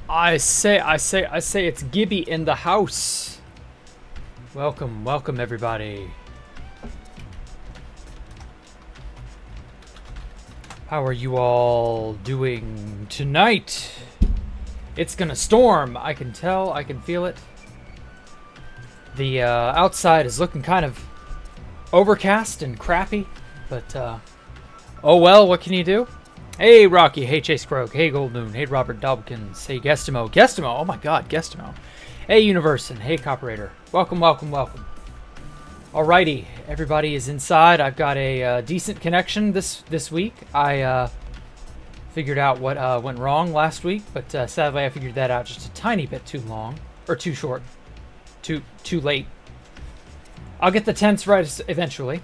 I say, it's Gibby in the house. Welcome, welcome everybody. How are you all doing tonight? It's gonna storm. I can tell, I can feel it. The outside is looking kind of overcast and crappy, but oh well, what can you do? Hey Rocky, hey Chase Croak, hey Gold Moon, hey Robert Dobkins, hey Guestimo, oh my god, Guestimo. Hey Universon, hey Copperator. Welcome, welcome, welcome. Alrighty, everybody is inside. I've got a decent connection this week. I figured out what went wrong last week, but sadly I figured that out just a tiny bit too long, or too short, too late. I'll get the tense right eventually.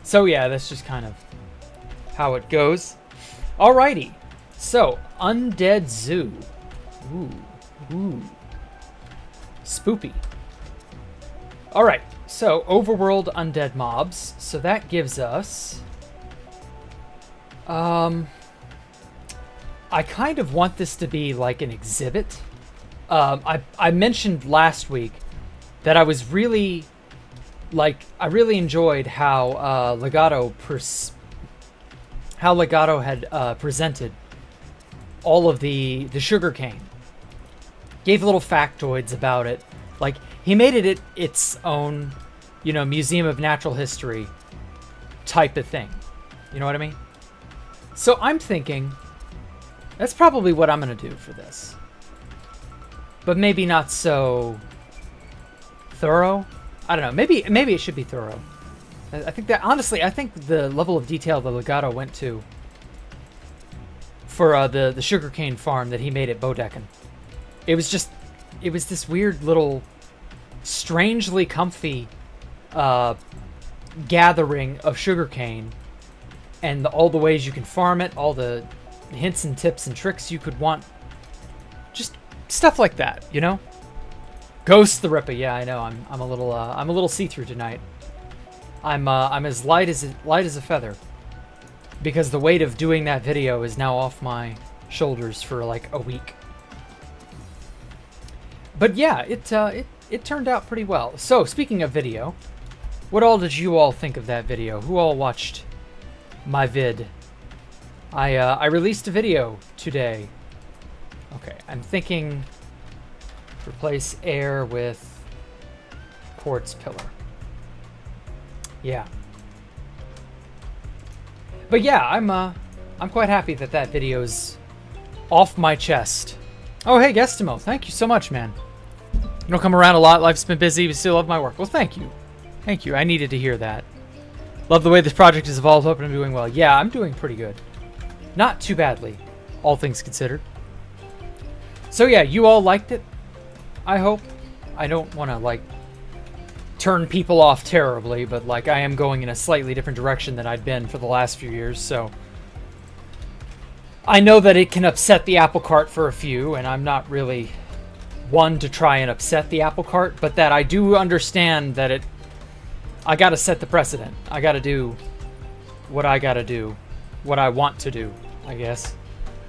So yeah, that's just kind of how it goes. Alrighty, so Undead Zoo. Ooh, spoopy. Alright, so overworld undead mobs. So that gives us I kind of want this to be like an exhibit. I mentioned last week that I was really I really enjoyed how Legato had presented all of the sugarcane. Gave little factoids about it. Like, he made it its own, Museum of Natural History type of thing. You know what I mean? So I'm thinking, that's probably what I'm going to do for this. But maybe not so thorough. I don't know. Maybe it should be thorough. I think that, honestly, I think the level of detail that Legato went to for the sugarcane farm that he made at Bodecken, it was this weird little, strangely comfy gathering of sugarcane, and all the ways you can farm it, all the hints and tips and tricks you could want, just stuff like that, Ghost therippa, yeah, I know. I'm a little see-through tonight. I'm as light as a feather, because the weight of doing that video is now off my shoulders for like a week. But yeah, it turned out pretty well. So speaking of video, what all did you all think of that video? Who all watched my vid? I released a video today. Okay, I'm thinking replace air with quartz pillar. Yeah. But yeah, I'm quite happy that video's off my chest. Oh, hey, Guestimo, thank you so much, man. You don't come around a lot. Life's been busy, but still love my work. Well, thank you. Thank you. I needed to hear that. Love the way this project has evolved. Hope I'm doing well. Yeah, I'm doing pretty good. Not too badly, all things considered. So yeah, you all liked it, I hope. I don't want to, turn people off terribly, but, I am going in a slightly different direction than I'd been for the last few years, so I know that it can upset the apple cart for a few, and I'm not really one to try and upset the apple cart, but that I do understand that I gotta set the precedent. I gotta do what I gotta do, what I want to do, I guess.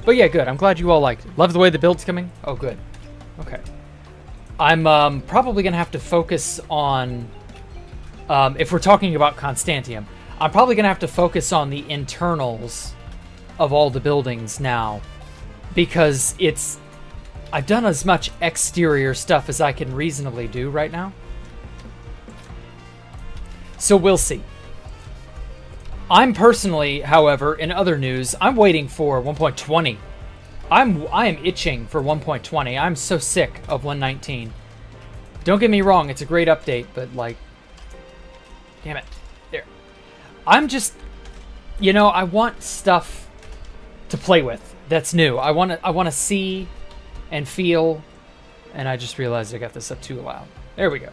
But yeah, good. I'm glad you all liked it. Love the way the build's coming. Oh, good. Okay. I'm probably gonna have to focus on, if we're talking about Constantium, I'm probably gonna have to focus on the internals of all the buildings now, because I've done as much exterior stuff as I can reasonably do right now. So we'll see. I'm personally, however, in other news, I'm waiting for 1.20. I am itching for 1.20. I'm so sick of 119. Don't get me wrong, it's a great update, but damn it. There. I'm just, I want stuff to play with that's new. I want to see and feel, and I just realized I got this up too loud. There we go.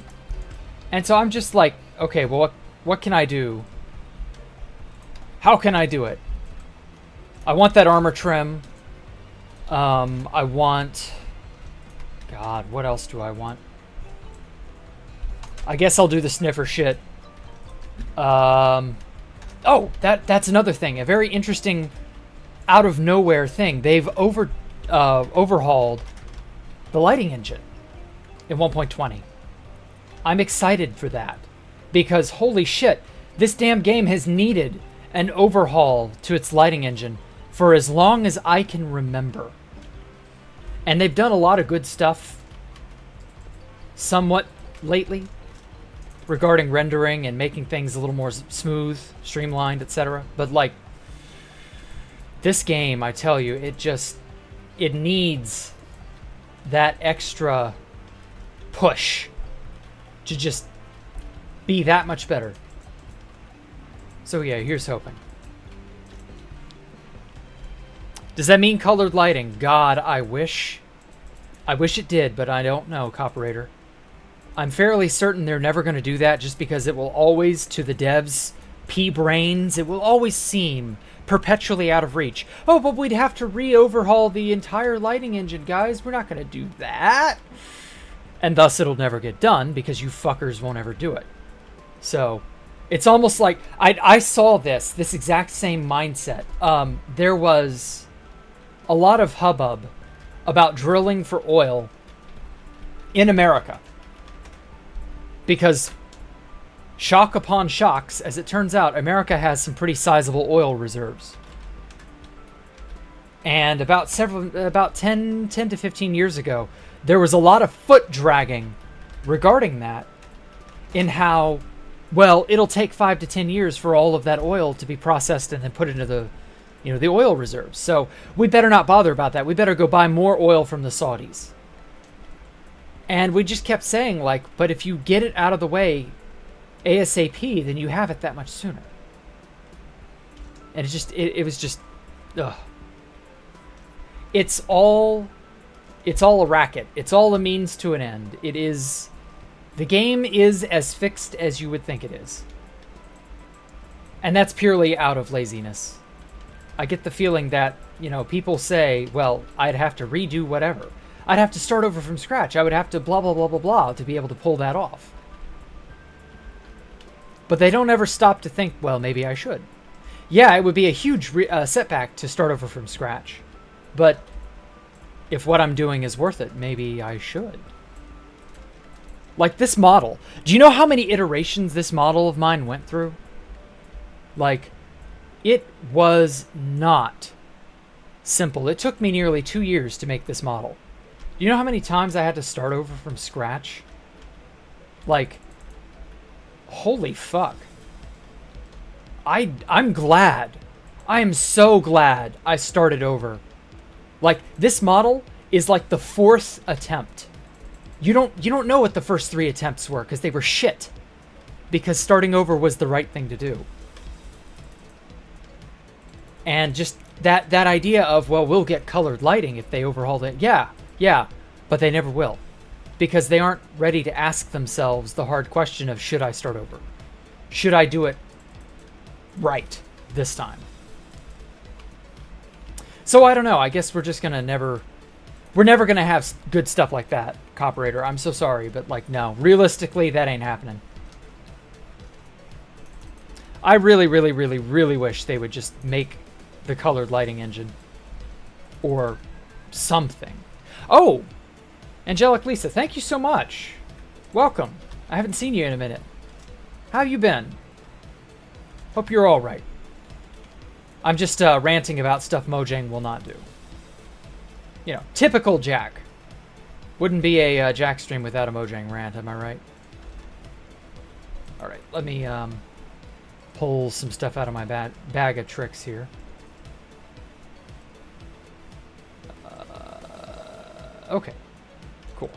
And so I'm just like, okay, well, what can I do? How can I do it? I want that armor trim. I want... God, what else do I want? I guess I'll do the sniffer shit. Oh, that's another thing. A very interesting out of nowhere thing. They've overhauled the lighting engine in 1.20. I'm excited for that because holy shit, this damn game has needed an overhaul to its lighting engine for as long as I can remember. And they've done a lot of good stuff somewhat lately regarding rendering and making things a little more smooth, streamlined, etc. But like this game, I tell you, it needs that extra push to just be that much better. So yeah, here's hoping. Does that mean colored lighting? God, I wish. I wish it did, but I don't know, Copperator. I'm fairly certain they're never going to do that just because it will always, to the devs' pea-brains, it will always seem perpetually out of reach. Oh, but we'd have to re-overhaul the entire lighting engine, guys. We're not going to do that. And thus it'll never get done because you fuckers won't ever do it. So it's almost like I saw this exact same mindset. There was a lot of hubbub about drilling for oil in America. Because shock upon shocks, as it turns out, America has some pretty sizable oil reserves. And about 10 to 15 years ago, there was a lot of foot dragging regarding that in how, well, it'll take 5 to 10 years for all of that oil to be processed and then put into the oil reserves. So we better not bother about that. We better go buy more oil from the Saudis. And we just kept saying, like, but if you get it out of the way ASAP, then you have it that much sooner. And it was just, ugh. It's all a racket. It's all a means to an end. The game is as fixed as you would think it is. And that's purely out of laziness. I get the feeling that, people say, well, I'd have to redo whatever. I'd have to start over from scratch. I would have to blah, blah, blah, blah, blah to be able to pull that off. But they don't ever stop to think, well, maybe I should. Yeah, it would be a huge setback to start over from scratch. But if what I'm doing is worth it, maybe I should. Like this model. Do you know how many iterations this model of mine went through? Like, it was not simple. It took me nearly 2 years to make this model. Do you know how many times I had to start over from scratch? Like, holy fuck. I'm glad. I am so glad I started over. Like, this model is like the 4th attempt. You don't know what the first 3 attempts were because they were shit. Because starting over was the right thing to do. And just that idea of, well, we'll get colored lighting if they overhaul it. Yeah, but they never will. Because they aren't ready to ask themselves the hard question of, should I start over? Should I do it right this time? So I don't know. I guess we're just gonna we're never gonna have good stuff like that, Copperator. I'm so sorry, but like, no. Realistically, that ain't happening. I really, really, really, really wish they would just make the colored lighting engine. Or something. Oh! Angelic Lisa, thank you so much. Welcome. I haven't seen you in a minute. How have you been? Hope you're alright. I'm just ranting about stuff Mojang will not do. Typical Jack. Wouldn't be a Jack stream without a Mojang rant, am I right? Alright, let me pull some stuff out of my bag of tricks here. Okay, cool.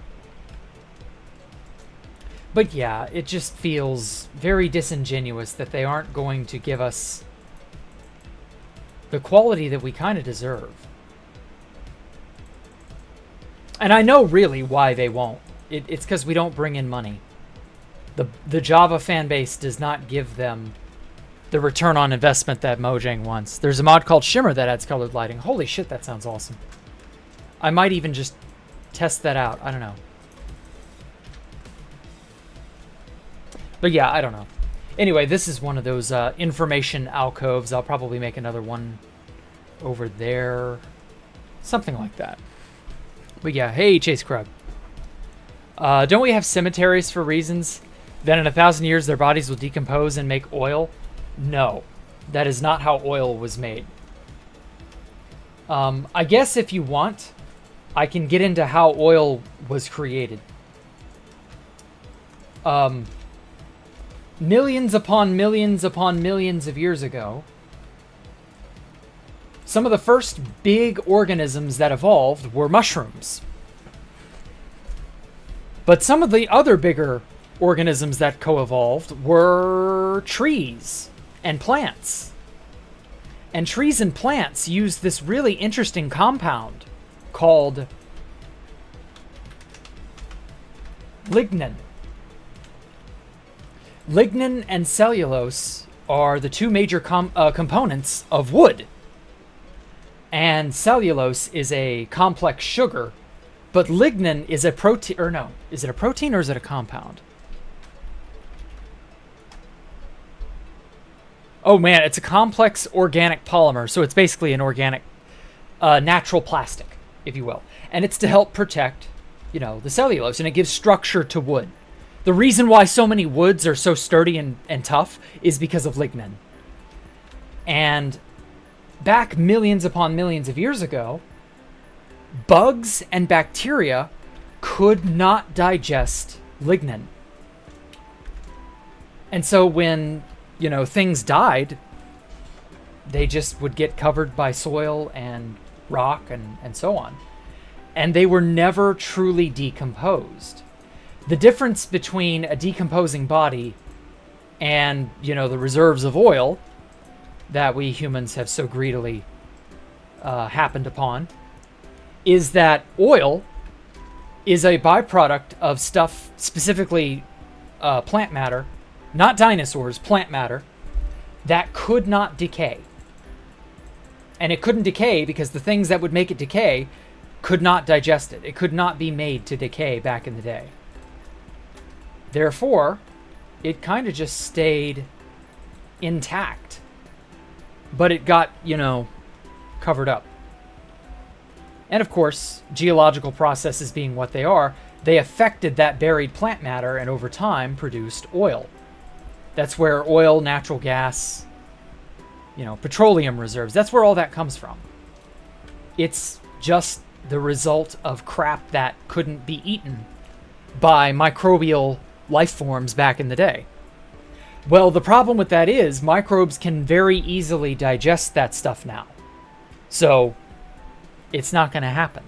But yeah, it just feels very disingenuous that they aren't going to give us the quality that we kind of deserve. And I know really why they won't. It's because we don't bring in money. The Java fan base does not give them the return on investment that Mojang wants. There's a mod called Shimmer that adds colored lighting. Holy shit, that sounds awesome. I might even just test that out. I don't know. But yeah, I don't know. Anyway, this is one of those information alcoves. I'll probably make another one over there. Something like that. But yeah, hey, Chase Krug. Don't we have cemeteries for reasons? Then in 1,000 years their bodies will decompose and make oil? No. That is not how oil was made. I guess if you want, I can get into how oil was created. Millions upon millions upon millions of years ago, some of the first big organisms that evolved were mushrooms. But some of the other bigger organisms that co-evolved were trees and plants. And trees and plants use this really interesting compound called lignan. Lignan and cellulose are the two major components of wood. And cellulose is a complex sugar, but lignan is a protein, or no, is it a protein or is it a compound? Oh man, it's a complex organic polymer, so it's basically an organic, natural plastic, if you will. And it's to help protect, you know, the cellulose, and it gives structure to wood. The reason why so many woods are so sturdy and tough is because of lignan. And back millions upon millions of years ago, bugs and bacteria could not digest lignan. And so when, you know, things died, they just would get covered by soil and rock and so on. And they were never truly decomposed. The difference between a decomposing body and, you know, the reserves of oil that we humans have so greedily happened upon is that oil is a byproduct of stuff, specifically plant matter, not dinosaurs, plant matter, that could not decay. And it couldn't decay because the things that would make it decay could not digest it. It could not be made to decay back in the day. Therefore, it kind of just stayed intact. But it got, you know, covered up. And of course, geological processes being what they are, they affected that buried plant matter and over time produced oil. That's where oil, natural gas, you know, petroleum reserves, that's where all that comes from. It's just the result of crap that couldn't be eaten by microbial life forms back in the day. Well, the problem with that is microbes can very easily digest that stuff now. So it's not going to happen.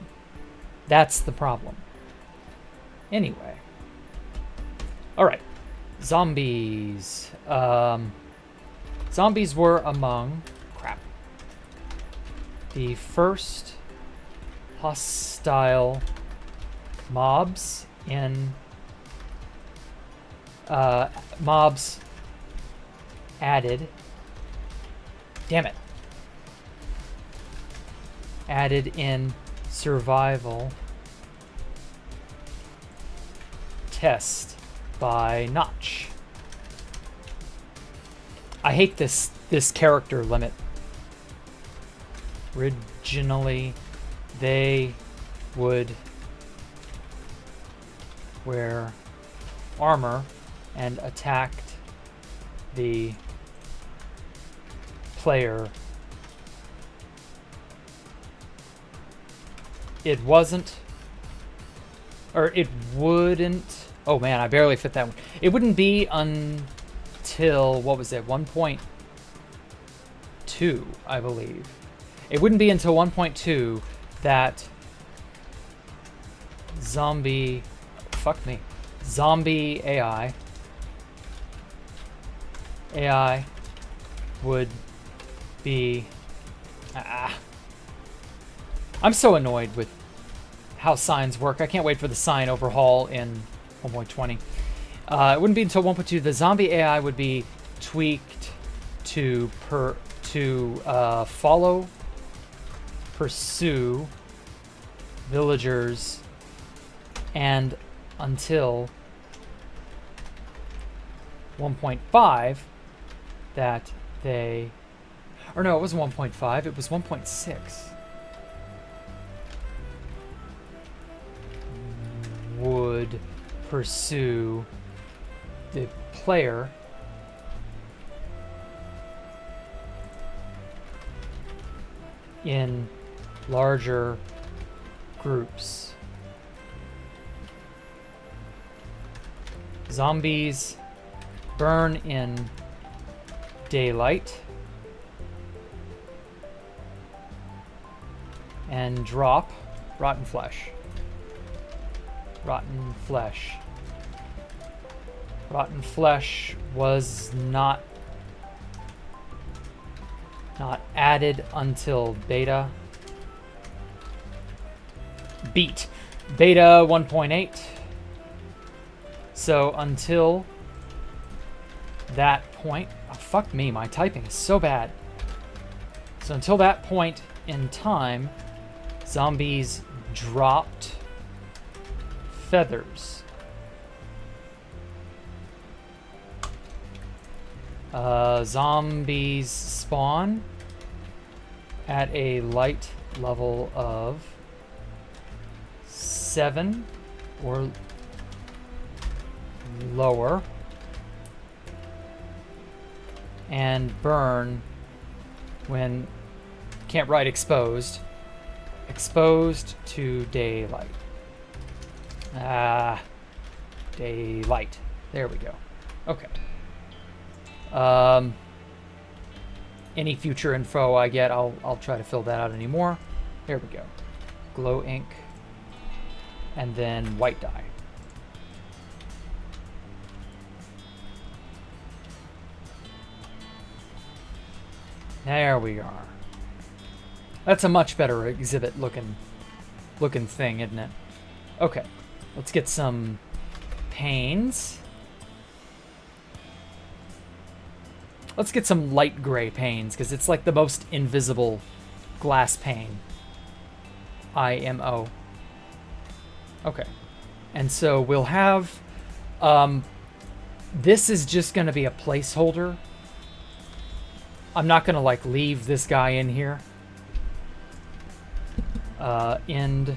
That's the problem. Anyway. All right. Zombies. Zombies were among the first hostile mobs in mobs added. Damn it. Added in survival test by Notch. I hate this character limit. Originally, they would wear armor and attacked the player. It wasn't, or it wouldn't, oh man, I barely fit that one. It wouldn't be until, what was it, 1.2, I believe. It wouldn't be until 1.2 that zombie AI would be, I'm so annoyed with how signs work. I can't wait for the sign overhaul in 1.20. It wouldn't be until 1.2 the zombie AI would be tweaked to follow, pursue villagers, and until 1.5 that they, or no, it wasn't 1.5, it was 1.6. would pursue the player in larger groups. Zombies burn in daylight and drop rotten flesh. Rotten flesh. Rotten flesh was not added until beta. Beta 1.8. So until that point, oh, fuck me, my typing is so bad. So until that point in time, zombies dropped feathers. Zombies spawn at a light level of 7 or lower and burn when, can't write exposed to daylight. Daylight. There we go. Okay. Any future info I get, I'll try to fill that out anymore. There we go. Glow ink. And then white dye. There we are. That's a much better exhibit looking thing, isn't it? Okay. Let's get some panes. Let's get some light gray panes, because it's like the most invisible glass pane. IMO. Okay. And so we'll have... this is just going to be a placeholder. I'm not going to, like, leave this guy in here. End...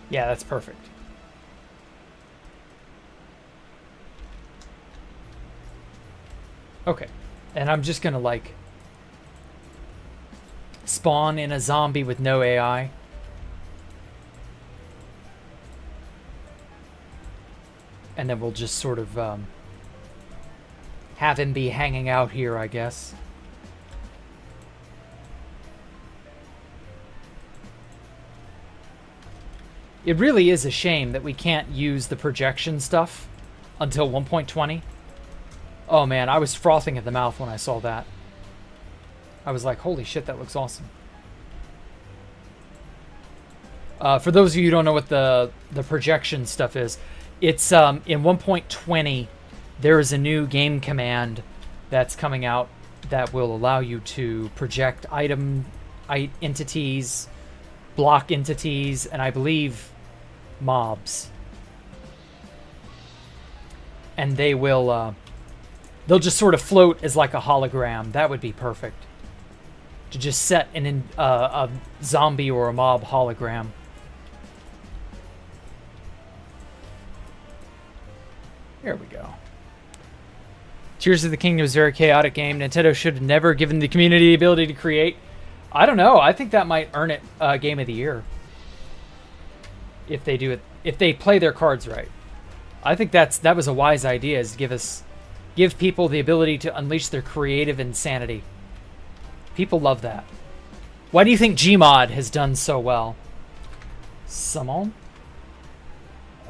Yeah, that's perfect. Okay, and I'm just gonna like spawn in a zombie with no AI. And then we'll just sort of have him be hanging out here, I guess. It really is a shame that we can't use the projection stuff until 1.20. Oh man, I was frothing at the mouth when I saw that. I was like, holy shit, that looks awesome. For those of you who don't know what the projection stuff is, it's in 1.20, there is a new game command that's coming out that will allow you to project entities, block entities, and I believe mobs. And they will... they'll just sort of float as like a hologram. That would be perfect. To just set a zombie or a mob hologram. There we go. Tears of the Kingdom is a very chaotic game. Nintendo should have never given the community the ability to create. I don't know. I think that might earn it Game of the Year. If they do it, if they play their cards right. I think that was a wise idea, is give people the ability to unleash their creative insanity. People love that. Why do you think Gmod has done so well? Summon?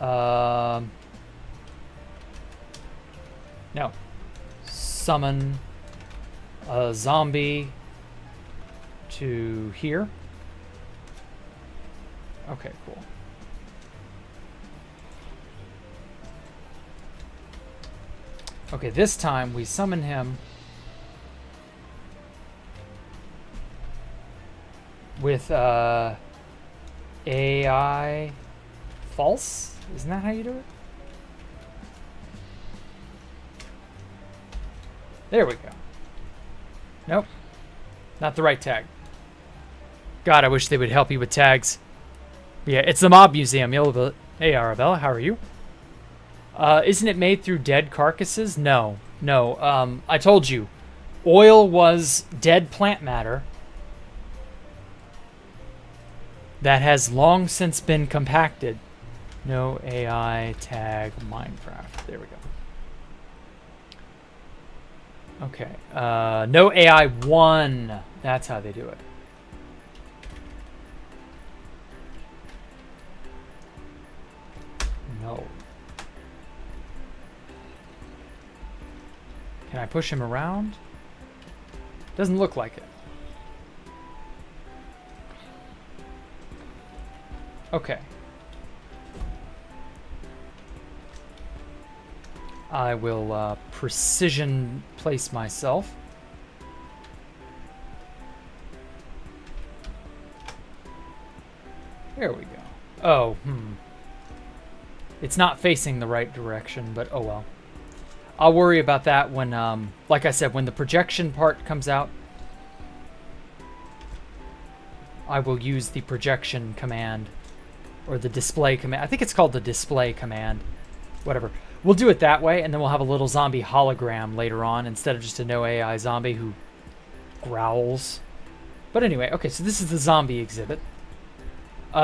No. Summon a zombie to here. Okay, cool. Okay, this time we summon him with AI false? Isn't that how you do it? There we go. Nope. Not the right tag. God, I wish they would help you with tags. Yeah, it's the Mob Museum. Hey, Arabella, how are you? Isn't it made through dead carcasses? No. I told you. Oil was dead plant matter that has long since been compacted. No AI tag Minecraft. There we go. Okay. No AI 1. That's how they do it. No. Can I push him around? Doesn't look like it. Okay. I will precision place myself. There we go. Oh, It's not facing the right direction, but oh well. I'll worry about that when, like I said, when the projection part comes out. I will use the projection command, or the display command. I think it's called the display command. Whatever. We'll do it that way, and then we'll have a little zombie hologram later on, instead of just a no AI zombie who growls. But anyway, okay, so this is the zombie exhibit.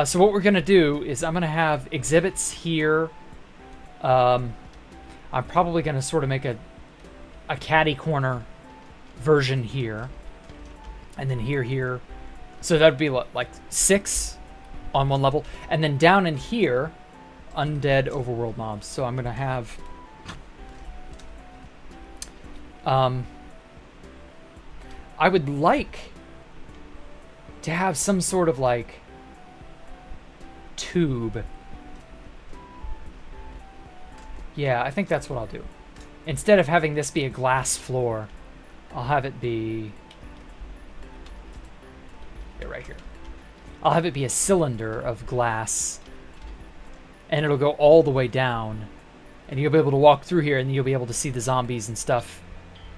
So what we're going to do is I'm going to have exhibits here. I'm probably going to sort of make a catty corner version here. And then here. So that would be like 6 on one level. And then down in here, undead overworld mobs. So I'm going to have... I would like to have some sort of like tube. Yeah, I think that's what I'll do. Instead of having this be a glass floor, I'll have it be... yeah, right here. I'll have it be a cylinder of glass, and it'll go all the way down, and you'll be able to walk through here, and you'll be able to see the zombies and stuff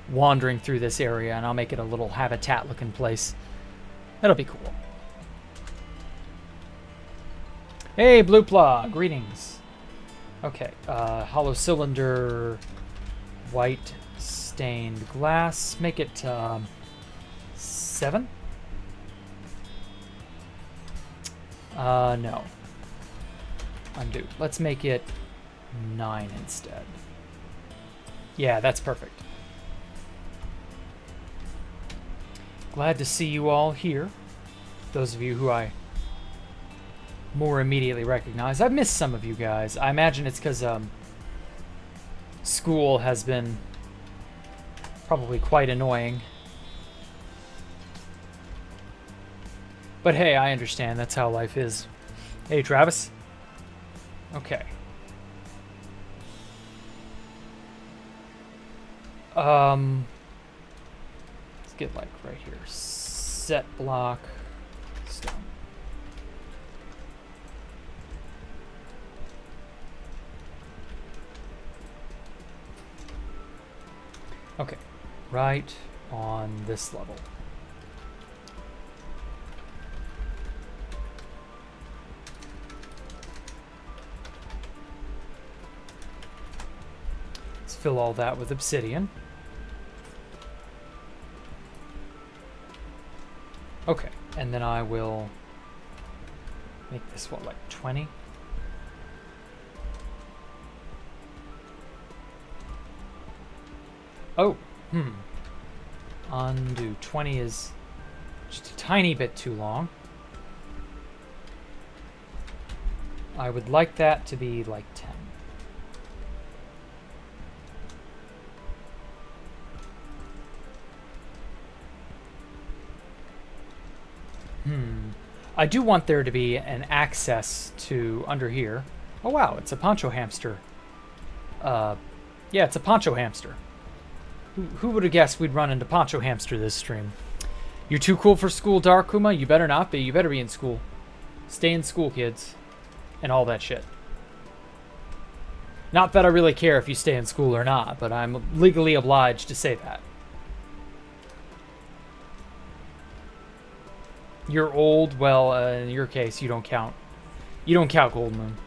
wandering through this area, and I'll make it a little habitat-looking place. That'll be cool. Hey, Blue Plaw, greetings. Okay, hollow cylinder, white stained glass. Make it 7. No. Undo. Let's make it 9 instead. Yeah, that's perfect. Glad to see you all here. Those of you who I more immediately recognize. I've missed some of you guys. I imagine it's because school has been probably quite annoying. But hey, I understand. That's how life is. Hey, Travis. Okay. Let's get like right here. Set block. Stone. Okay, right on this level. Let's fill all that with obsidian. Okay, and then I will make this, what, like 20? Oh, Undo. 20 is just a tiny bit too long. I would like that to be like 10. I do want there to be an access to under here. Oh wow, it's a poncho hamster. Yeah, it's a poncho hamster. Who would have guessed we'd run into Poncho Hamster this stream? You're too cool for school, Darkuma? You better not be. You better be in school. Stay in school, kids. And all that shit. Not that I really care if you stay in school or not, but I'm legally obliged to say that. You're old. Well, in your case, you don't count. You don't count Gold Moon.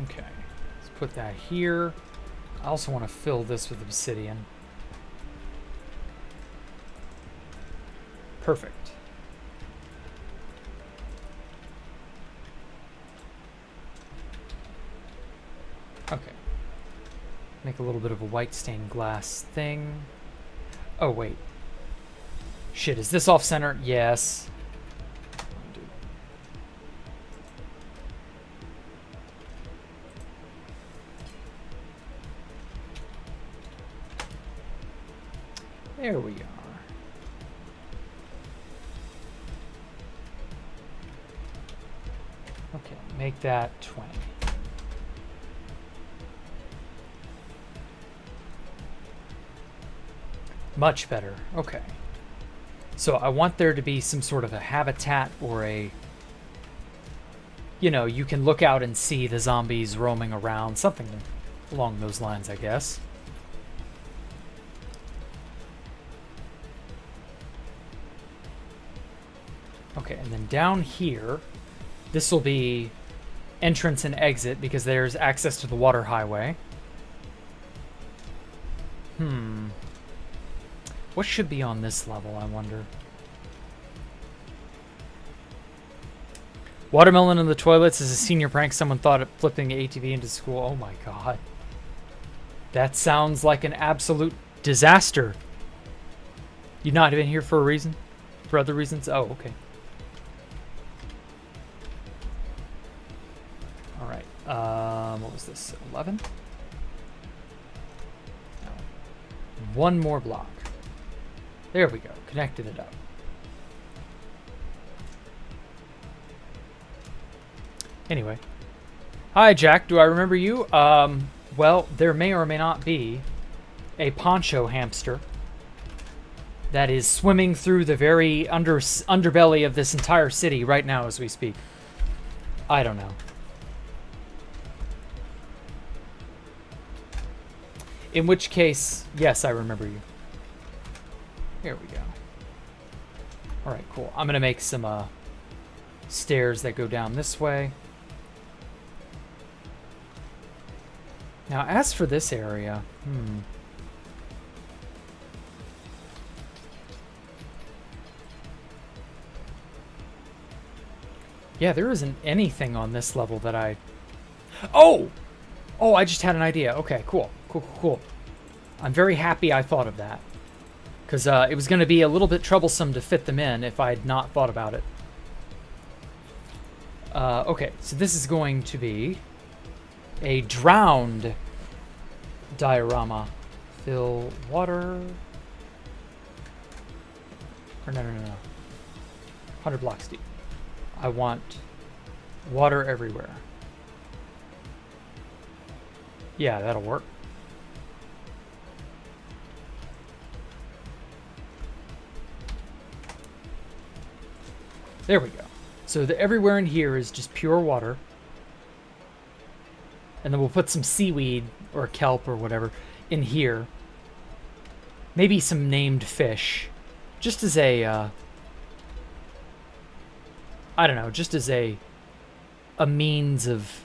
Okay, let's put that here. I also want to fill this with obsidian. Perfect. Okay. Make a little bit of a white stained glass thing. Oh, wait. Shit, is this off center? Yes. There we are. Okay, make that 20. Much better. Okay. So I want there to be some sort of a habitat or a... You know, you can look out and see the zombies roaming around. Something along those lines, I guess. Okay, and then down here, this will be entrance and exit because there's access to the water highway. What should be on this level, I wonder? Watermelon in the toilets is a senior prank. Someone thought of flipping the ATV into school. Oh my god. That sounds like an absolute disaster. You've not been here for a reason? For other reasons? Oh, okay. Alright. What was this? 11? No. One more block. There we go. Connected it up. Anyway. Hi, Jack. Do I remember you? Well, there may or may not be a poncho hamster that is swimming through the very underbelly of this entire city right now as we speak. I don't know. In which case, yes, I remember you. Here we go. Alright, cool. I'm going to make some stairs that go down this way. Now, as for this area, yeah, there isn't anything on this level that I... Oh! Oh, I just had an idea. Okay, cool. Cool. I'm very happy I thought of that. Because it was going to be a little bit troublesome to fit them in if I had not thought about it. Okay, so this is going to be a drowned diorama. Fill water. Or no. 100 blocks deep. I want water everywhere. Yeah, that'll work. There we go. So everywhere in here is just pure water. And then we'll put some seaweed or kelp or whatever in here. Maybe some named fish. Just as a... I don't know, just as a means of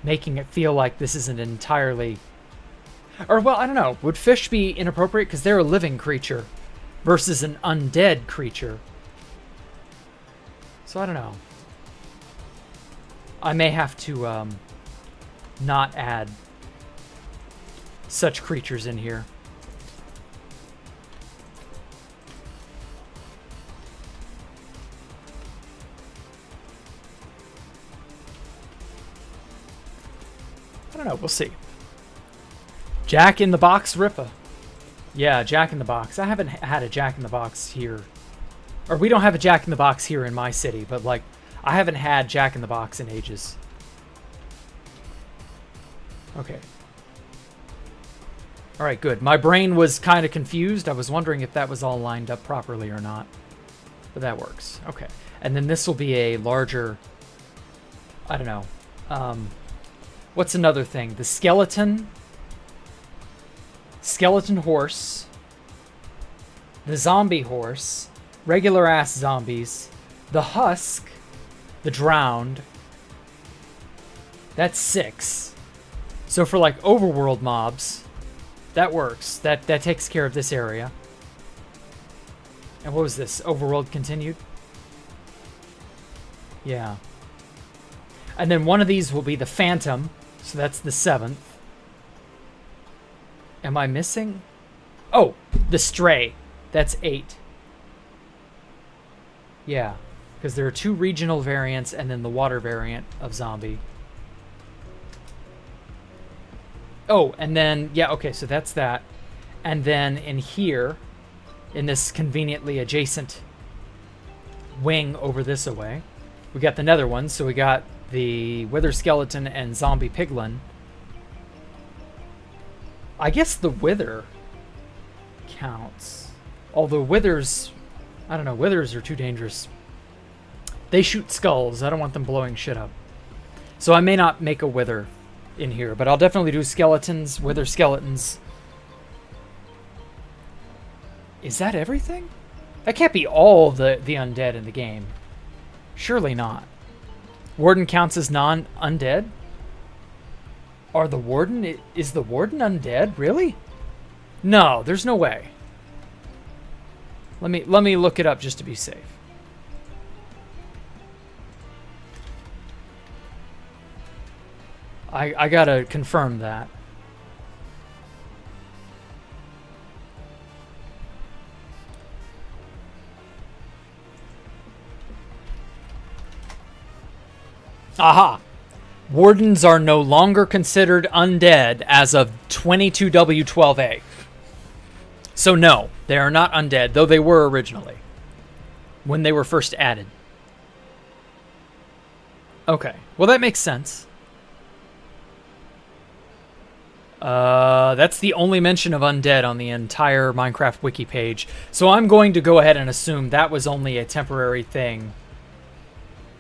making it feel like this isn't entirely... Or, well, I don't know. Would fish be inappropriate? Because they're a living creature versus an undead creature. So I don't know. I may have to not add such creatures in here. I don't know. We'll see. Jack in the Box Rippa. Yeah, Jack in the Box. I haven't had a Jack in the Box here. Or we don't have a Jack in the Box here in my city, but like, I haven't had Jack in the Box in ages. Okay. Alright, good. My brain was kind of confused. I was wondering if that was all lined up properly or not. But that works. Okay. And then this will be a larger... I don't know. What's another thing? The skeleton skeleton horse, the zombie horse, regular ass zombies, the husk, the drowned. That's 6. So for like overworld mobs, that works. That takes care of this area. And what was this? Overworld continued? Yeah. And then one of these will be the Phantom. So that's the 7th. Am I missing? Oh, the Stray. That's 8. Yeah. Because there are 2 regional variants and then the water variant of zombie. Oh, and then, yeah, okay, so that's that. And then in here, in this conveniently adjacent wing over this away, we got the nether one. So we got the Wither Skeleton and Zombie Piglin. I guess the Wither counts. Although Withers, I don't know, Withers are too dangerous. They shoot skulls. I don't want them blowing shit up. So I may not make a Wither in here, but I'll definitely do skeletons, Wither skeletons. Is that everything? That can't be all the undead in the game. Surely not. Warden counts as non-undead? Are the Warden... Is the Warden undead? Really? No, there's no way. Let me look it up just to be safe. I gotta confirm that. Aha! Wardens are no longer considered undead as of 22W12A. So no, they are not undead, though they were originally, when they were first added. Okay, well that makes sense. That's the only mention of undead on the entire Minecraft wiki page, so I'm going to go ahead and assume that was only a temporary thing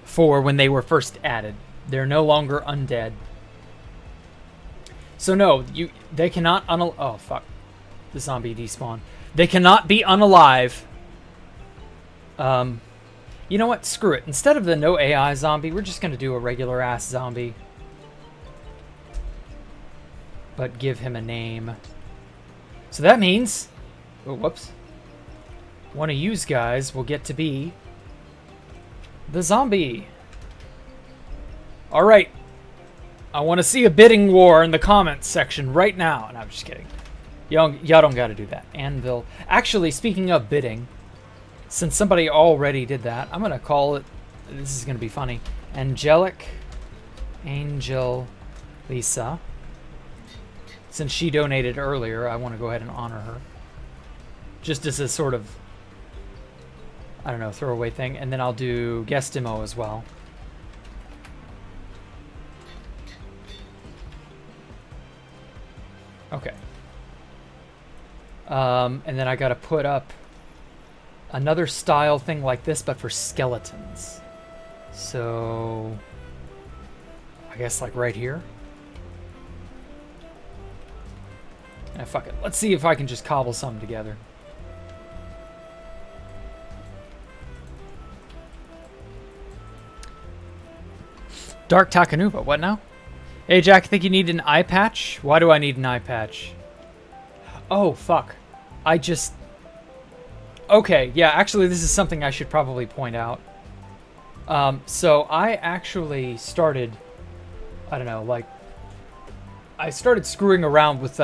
for when they were first added. They're no longer undead. So no, they cannot oh fuck. The zombie despawn. They cannot be unalive. You know what? Screw it. Instead of the no AI zombie, we're just gonna do a regular ass zombie. But give him a name. So that means, oh whoops. One of yous guys will get to be the zombie. Alright. I want to see a bidding war in the comments section right now. And I'm just kidding. Y'all don't got to do that. Anvil. Actually, speaking of bidding, since somebody already did that, I'm going to call it, this is going to be funny, Angelic Angel Lisa. Since she donated earlier, I want to go ahead and honor her. Just as a sort of, I don't know, throwaway thing. And then I'll do guest demo as well. Okay. And then I gotta put up another style thing like this, but for skeletons. So, I guess like right here. Fuck it. Let's see if I can just cobble something together. Dark Takanuva, what now? Hey Jack, I think you need an eye patch? Why do I need an eye patch? Oh, fuck. I just... Okay, yeah, actually this is something I should probably point out. So I actually started... I don't know, like... I started screwing around with,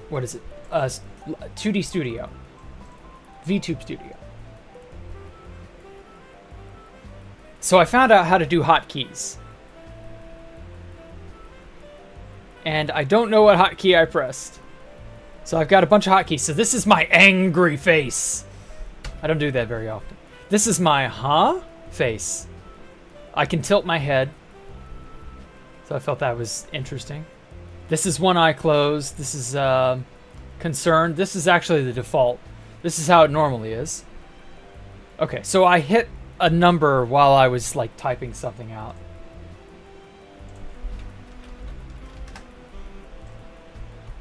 what is it? 2D Studio. VTube Studio. So I found out how to do hotkeys. And I don't know what hotkey I pressed. So I've got a bunch of hotkeys. So this is my angry face. I don't do that very often. This is my face. I can tilt my head. So I felt that was interesting. This is one eye closed. This is concerned. This is actually the default. This is how it normally is. Okay, so I hit a number while I was like typing something out.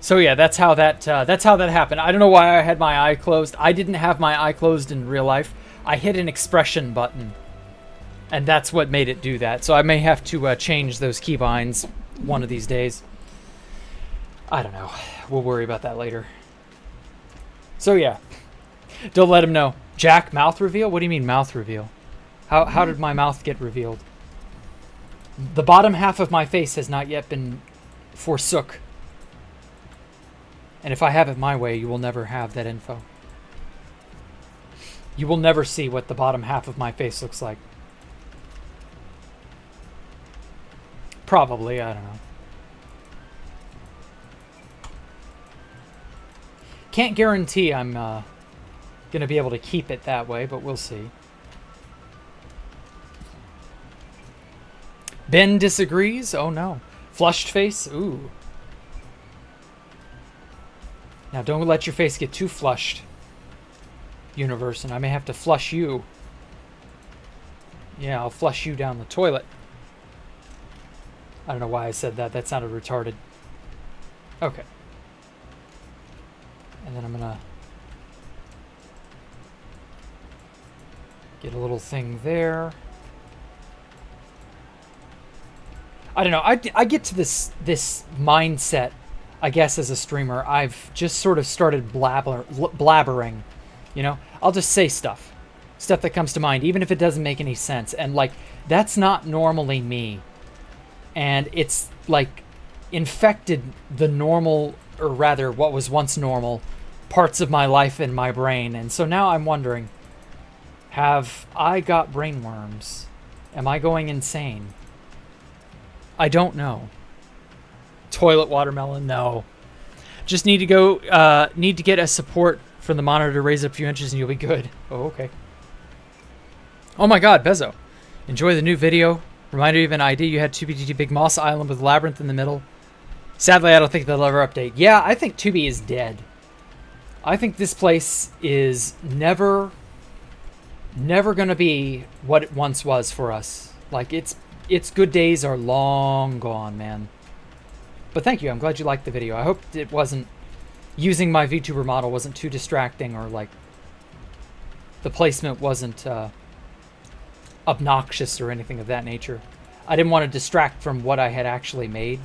So yeah, that's how that happened. I don't know why I had my eye closed. I didn't have my eye closed in real life. I hit an expression button, and that's what made it do that. So I may have to change those keybinds one of these days. I don't know. We'll worry about that later. So yeah, don't let him know. Jack, mouth reveal? What do you mean mouth reveal? How did my mouth get revealed? The bottom half of my face has not yet been forsook. And if I have it my way, you will never have that info. You will never see what the bottom half of my face looks like. Probably, I don't know. Can't guarantee I'm going to be able to keep it that way, but we'll see. Ben disagrees? Oh no. Flushed face? Ooh. Now don't let your face get too flushed, universe, and I may have to flush you. Yeah, I'll flush you down the toilet. I don't know why I said that. That sounded retarded. Okay. And then I'm gonna get a little thing there. I don't know. I get to this mindset, I guess, as a streamer. I've just sort of started blabbering, you know? I'll just say stuff that comes to mind, even if it doesn't make any sense. And, like, that's not normally me. And it's, like, infected the normal, or rather, what was once normal, parts of my life and my brain. And so now I'm wondering, have I got brainworms? Am I going insane? I don't know. Toilet watermelon, no. Just need to go, need to get a support from the monitor to raise it a few inches and you'll be good. Oh, okay. Oh my god, Bezo. Enjoy the new video. Reminder of an idea you had 2BTT Big Moss Island with Labyrinth in the middle. Sadly, I don't think they'll ever update. Yeah, I think 2B is dead. I think this place is never gonna be what it once was for us. Like, its good days are long gone, man. But thank you. I'm glad you liked the video. I hope it wasn't, using my VTuber model wasn't too distracting, or like the placement wasn't obnoxious or anything of that nature. I didn't want to distract from what I had actually made.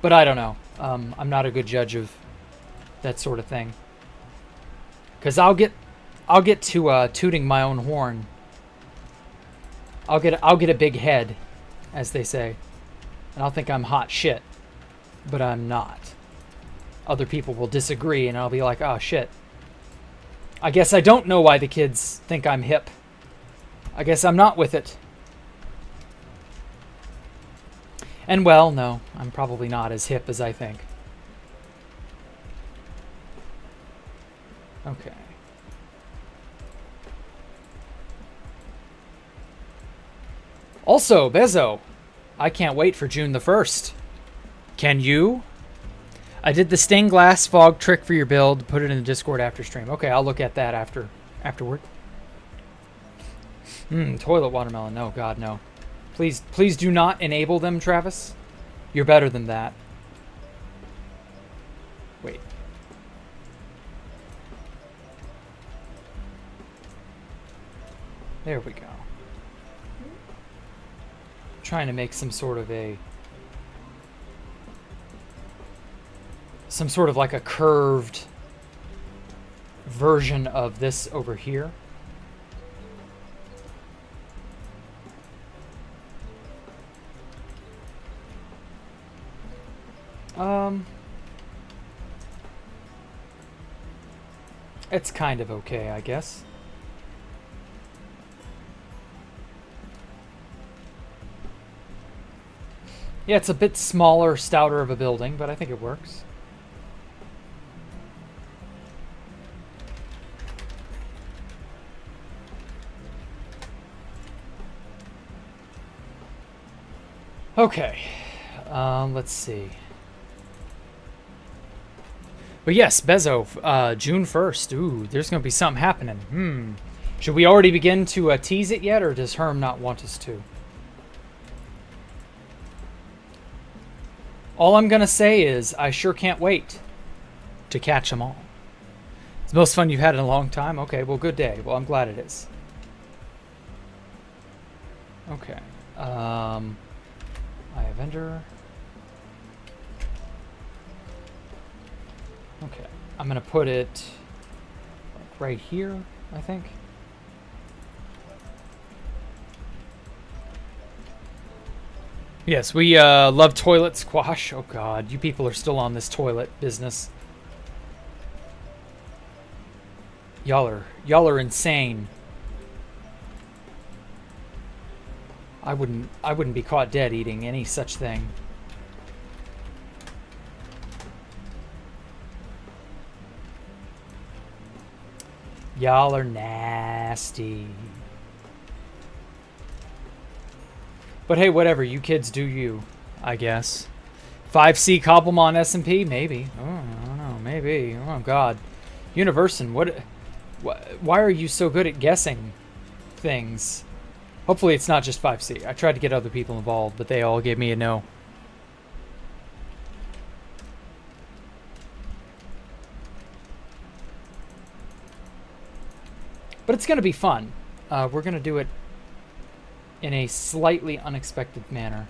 But I don't know. I'm not a good judge of that sort of thing. Because I'll get to tooting my own horn. I'll get a big head, as they say, and I'll think I'm hot shit, but I'm not. Other people will disagree, and I'll be like, oh shit. I guess I don't know why the kids think I'm hip. I guess I'm not with it. And well, no, I'm probably not as hip as I think. Okay. Also, Bezo, I can't wait for June the 1st. Can you? I did the stained glass fog trick for your build. Put it in the Discord after stream. Okay, I'll look at that afterward. Toilet watermelon. No, God, no. Please do not enable them, Travis. You're better than that. Wait. There we go. Trying to make some sort of like a curved version of this over here. It's kind of okay, I guess. Yeah, it's a bit smaller, stouter of a building, but I think it works. Okay, let's see. But yes, Bezo, June 1st. Ooh, there's going to be something happening. Should we already begin to tease it yet, or does Herm not want us to? All I'm gonna say is I sure can't wait to catch them all. It's the most fun you've had in a long time? Okay, well, good day. Well, I'm glad it is. Okay. I have Ender. Okay. I'm going to put it like right here, I think. Yes, we love toilet squash. Oh, God. You people are still on this toilet business. Y'all are insane. I wouldn't be caught dead eating any such thing. Y'all are nasty. But hey, whatever. You kids do you, I guess. 5C Cobblemon S&P? Maybe. Oh, I don't know. Maybe. Oh, God. Universin, why are you so good at guessing things? Hopefully it's not just 5C. I tried to get other people involved, but they all gave me a no. But it's going to be fun. We're going to do it in a slightly unexpected manner.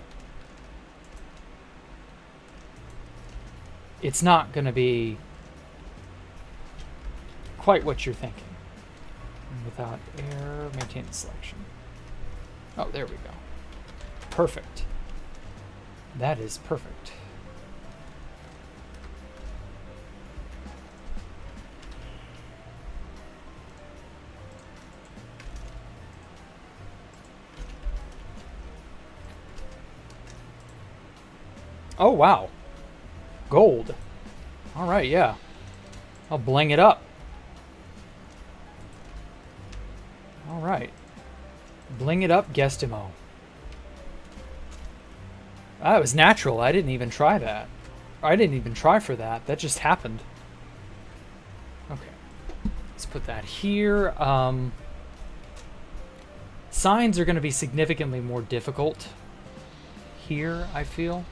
It's not going to be quite what you're thinking. Without error, maintain the selection. Oh, there we go. Perfect. That is perfect. Oh, wow. Gold. All right, yeah. I'll bling it up. All right. Bling it up, Guestimo. That was natural. I didn't even try that. I didn't even try for that. That just happened. Okay. Let's put that here. Signs are going to be significantly more difficult here, I feel.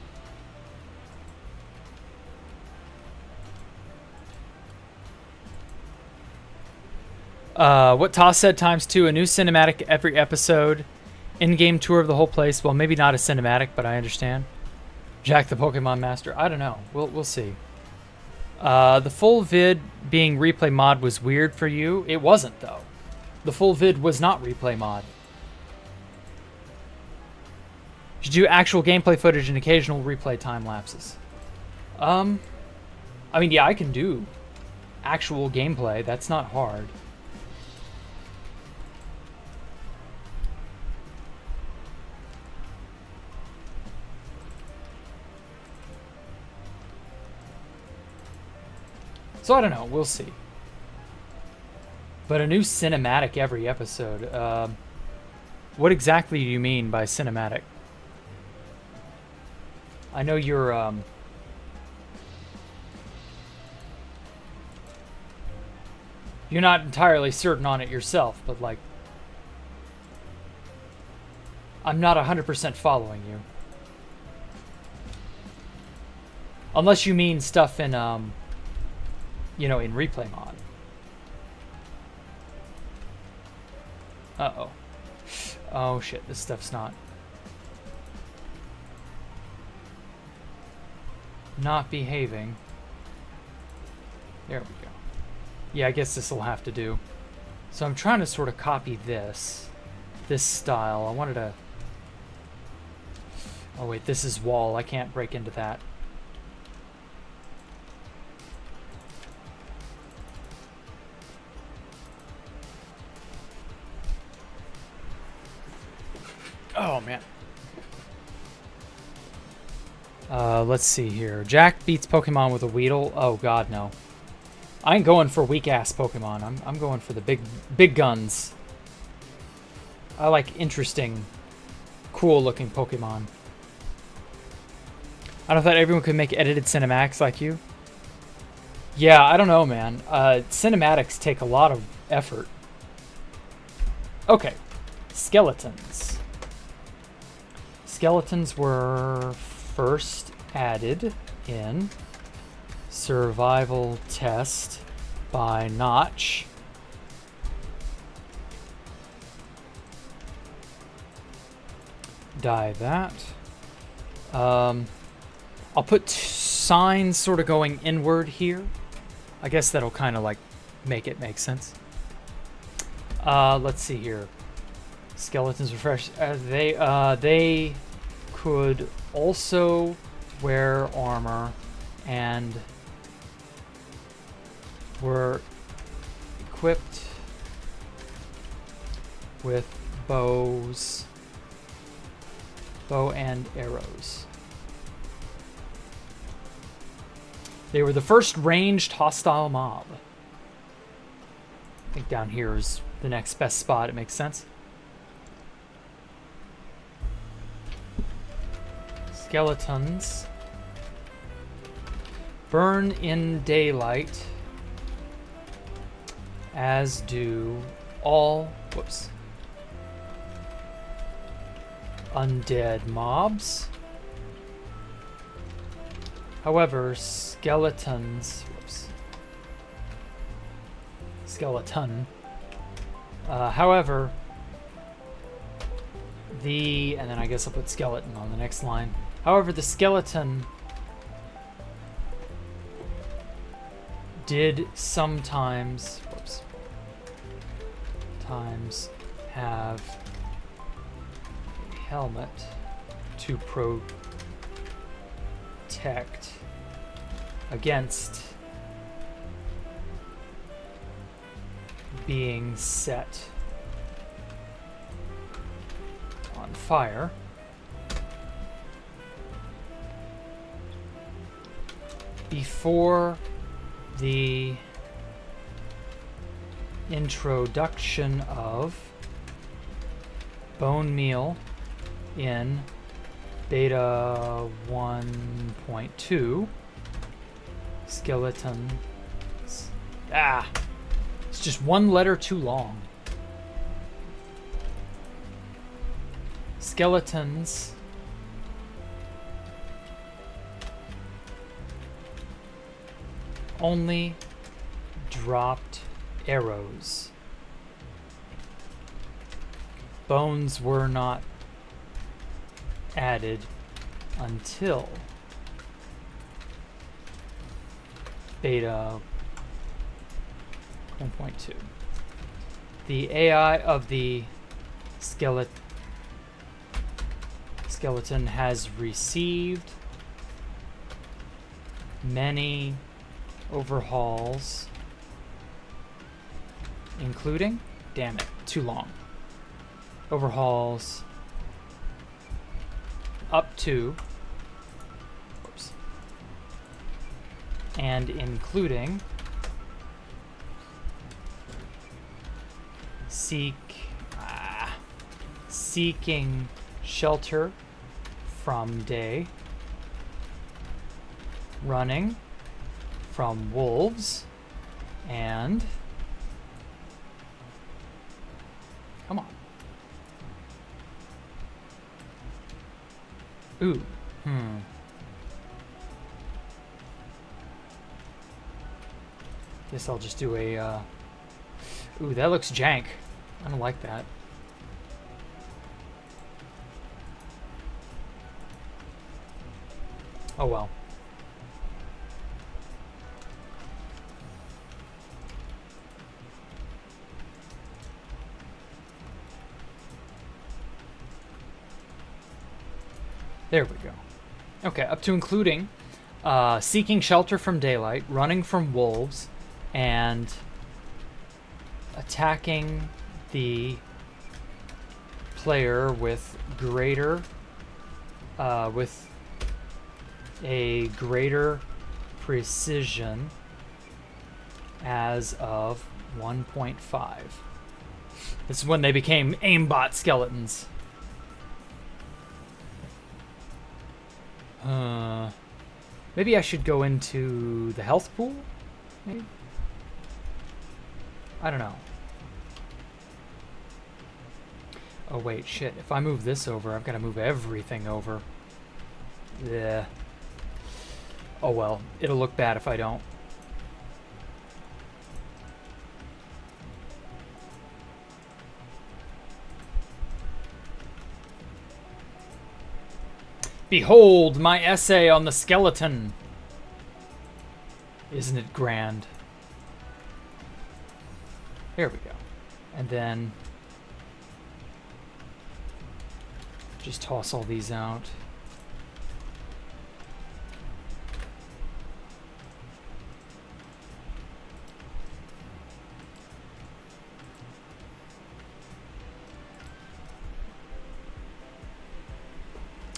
What Toss said ×2, a new cinematic every episode, in-game tour of the whole place. Well, maybe not a cinematic, but I understand. Jack the Pokemon Master. I don't know. We'll see. The full vid being replay mod was weird for you. It wasn't, though. The full vid was not replay mod. You should do actual gameplay footage and occasional replay time lapses. I mean, yeah, I can do actual gameplay. That's not hard. So I don't know, we'll see. But a new cinematic every episode. What exactly do you mean by cinematic? I know you're not entirely certain on it yourself, but like I'm not 100% following you. Unless you mean stuff in you know, in replay mod. Uh-oh. Oh shit, this stuff's not behaving. There we go. Yeah, I guess this will have to do. So I'm trying to sort of copy this style. I wanted to... Oh wait, this is wall. I can't break into that. Oh, man. Let's see here. Jack beats Pokemon with a Weedle. Oh, God, no. I ain't going for weak-ass Pokemon. I'm going for the big guns. I like interesting, cool-looking Pokemon. I don't thought everyone could make edited cinematics like you. Yeah, I don't know, man. Cinematics take a lot of effort. Okay. Skeletons. Skeletons were first added in survival test by Notch. Die that. I'll put signs sort of going inward here. I guess that'll kind of like make it make sense. Let's see here. Skeletons refresh. They could also wear armor and were equipped with bow and arrows. They were the first ranged hostile mob. I think down here is the next best spot. It makes sense. Skeletons burn in daylight, as do all undead mobs. However, skeleton, however, and then I guess I'll put skeleton on the next line. However, the skeleton did sometimes, have a helmet to protect against being set on fire. Before the introduction of bone meal in beta 1.2, skeletons. It's just one letter too long. Skeletons only dropped arrows. Bones were not added until beta 1.2. The AI of the skeleton has received many overhauls, including, damn it, too long. Overhauls up to, and including seeking shelter from day, running from wolves, and come on. Ooh. Guess I'll just do a ooh, that looks jank. I don't like that. Oh well. There we go. Okay, up to including seeking shelter from daylight, running from wolves, and attacking the player with a greater precision as of 1.5. This is when they became aimbot skeletons. Maybe I should go into the health pool? Maybe? I don't know. Oh wait, shit. If I move this over, I've got to move everything over. Yeah. Oh well, it'll look bad if I don't. Behold my essay on the skeleton. Isn't it grand? Here we go. And then just toss all these out.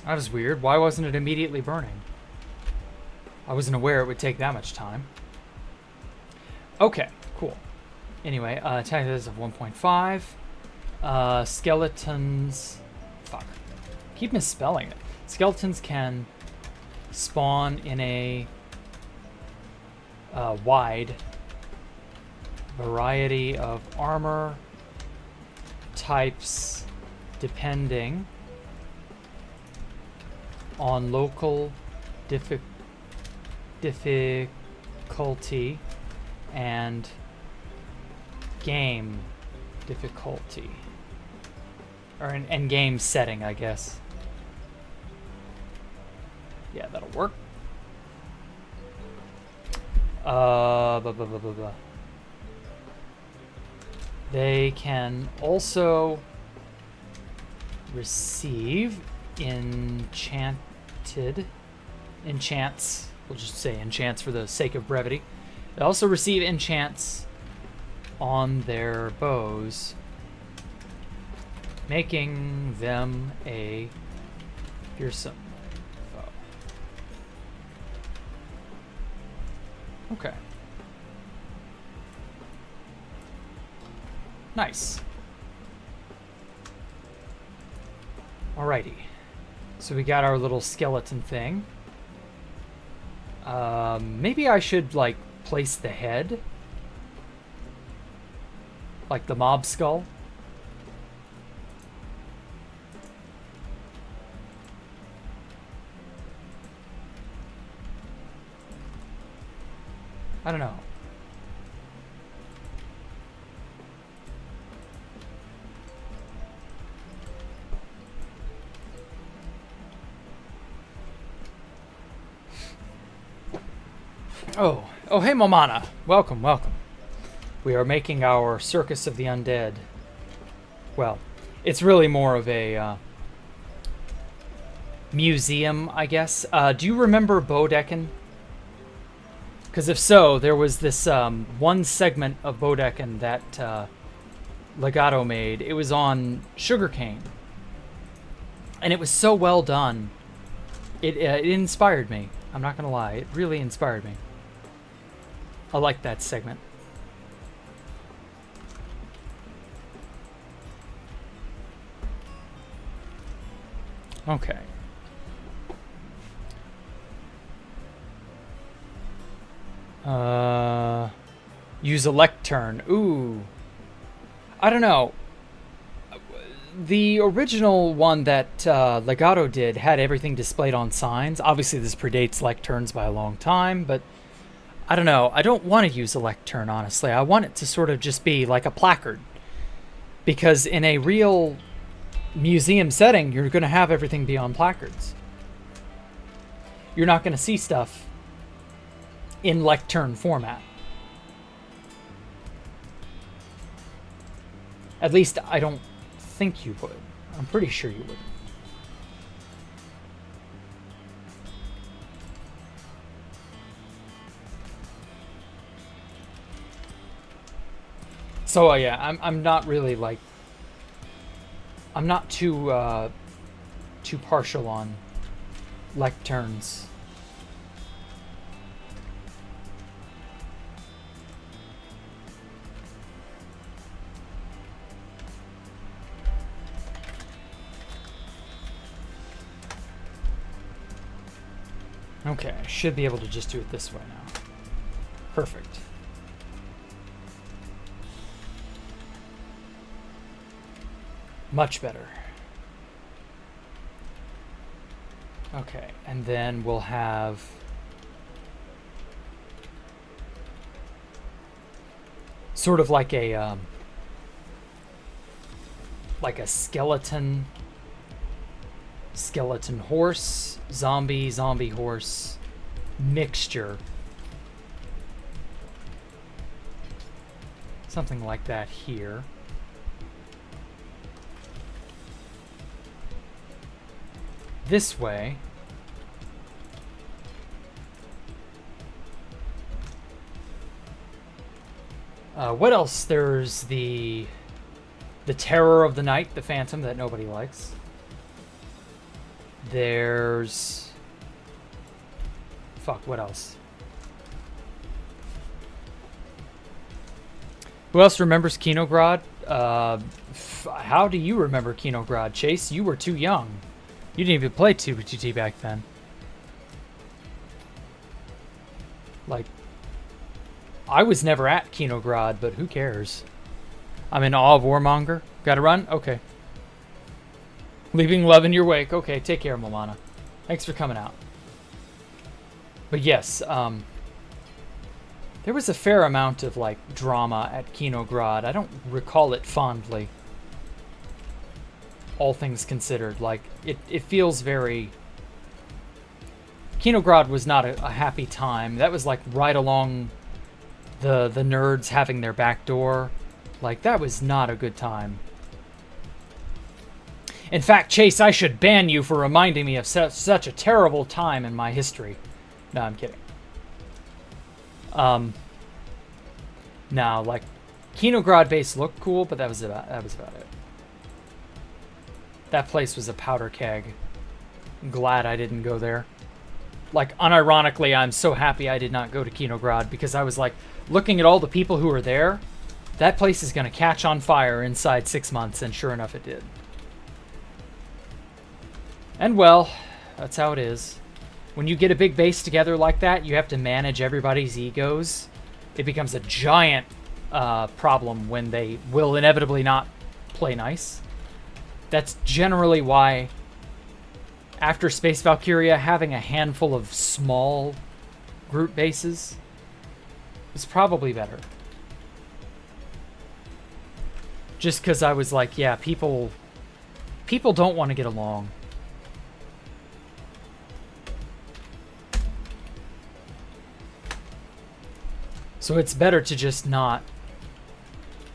That was weird. Why wasn't it immediately burning? I wasn't aware it would take that much time. Okay, cool. Anyway, attack is of 1.5. Skeletons... Fuck. Keep misspelling it. Skeletons can spawn in a wide variety of armor types depending on local difficulty and game difficulty, or and game setting, I guess. Yeah, that'll work. Blah, blah, blah, blah, blah. They can also receive enchants, we'll just say enchants for the sake of brevity. They also receive enchants on their bows, making them a fearsome foe. Okay. Nice. Alrighty. So we got our little skeleton thing. Maybe I should, like, place the head. Like the mob skull. I don't know. Oh, hey, Momana. Welcome, welcome. We are making our Circus of the Undead. Well, it's really more of a museum, I guess. Do you remember Bodecken? Because if so, there was this one segment of Bodecken that Legato made. It was on sugarcane. And it was so well done. It inspired me. I'm not going to lie. It really inspired me. I like that segment. Okay. Use a lectern. Ooh. I don't know. The original one that Legato did had everything displayed on signs. Obviously, this predates lecterns by a long time, but I don't know. I don't want to use a lectern, honestly. I want it to sort of just be like a placard. Because in a real museum setting, you're going to have everything be on placards. You're not going to see stuff in lectern format. At least I don't think you would. I'm pretty sure you would. So yeah, I'm not really like, I'm not too partial on lecterns. Okay, I should be able to just do it this way now. Perfect. Much better. Okay, and then we'll have sort of like a skeleton horse, zombie horse mixture. Something like that here. This way. What else? There's the terror of the night, the phantom that nobody likes. There's... Fuck, what else? Who else remembers Kinograd? How do you remember Kinograd, Chase? You were too young. You didn't even play TBT back then. Like, I was never at Kinograd, but who cares? I'm in awe of Warmonger. Gotta run? Okay. Leaving love in your wake. Okay, take care, Milana. Thanks for coming out. But yes, there was a fair amount of, like, drama at Kinograd. I don't recall it fondly. All things considered. Like, it feels very... Kinograd was not a happy time. That was, like, right along the nerds having their back door. Like, that was not a good time. In fact, Chase, I should ban you for reminding me of such a terrible time in my history. No, I'm kidding. Now, like, Kinograd base looked cool, but that was about it. That place was a powder keg. I'm glad I didn't go there. Like, unironically, I'm so happy I did not go to Kinograd, because I was like, looking at all the people who were there, that place is going to catch on fire inside 6 months, and sure enough it did. And well, that's how it is. When you get a big base together like that, you have to manage everybody's egos. It becomes a giant problem when they will inevitably not play nice. That's generally why, after Space Valkyria, having a handful of small group bases is probably better. Just because I was like, yeah, people don't want to get along. So it's better to just not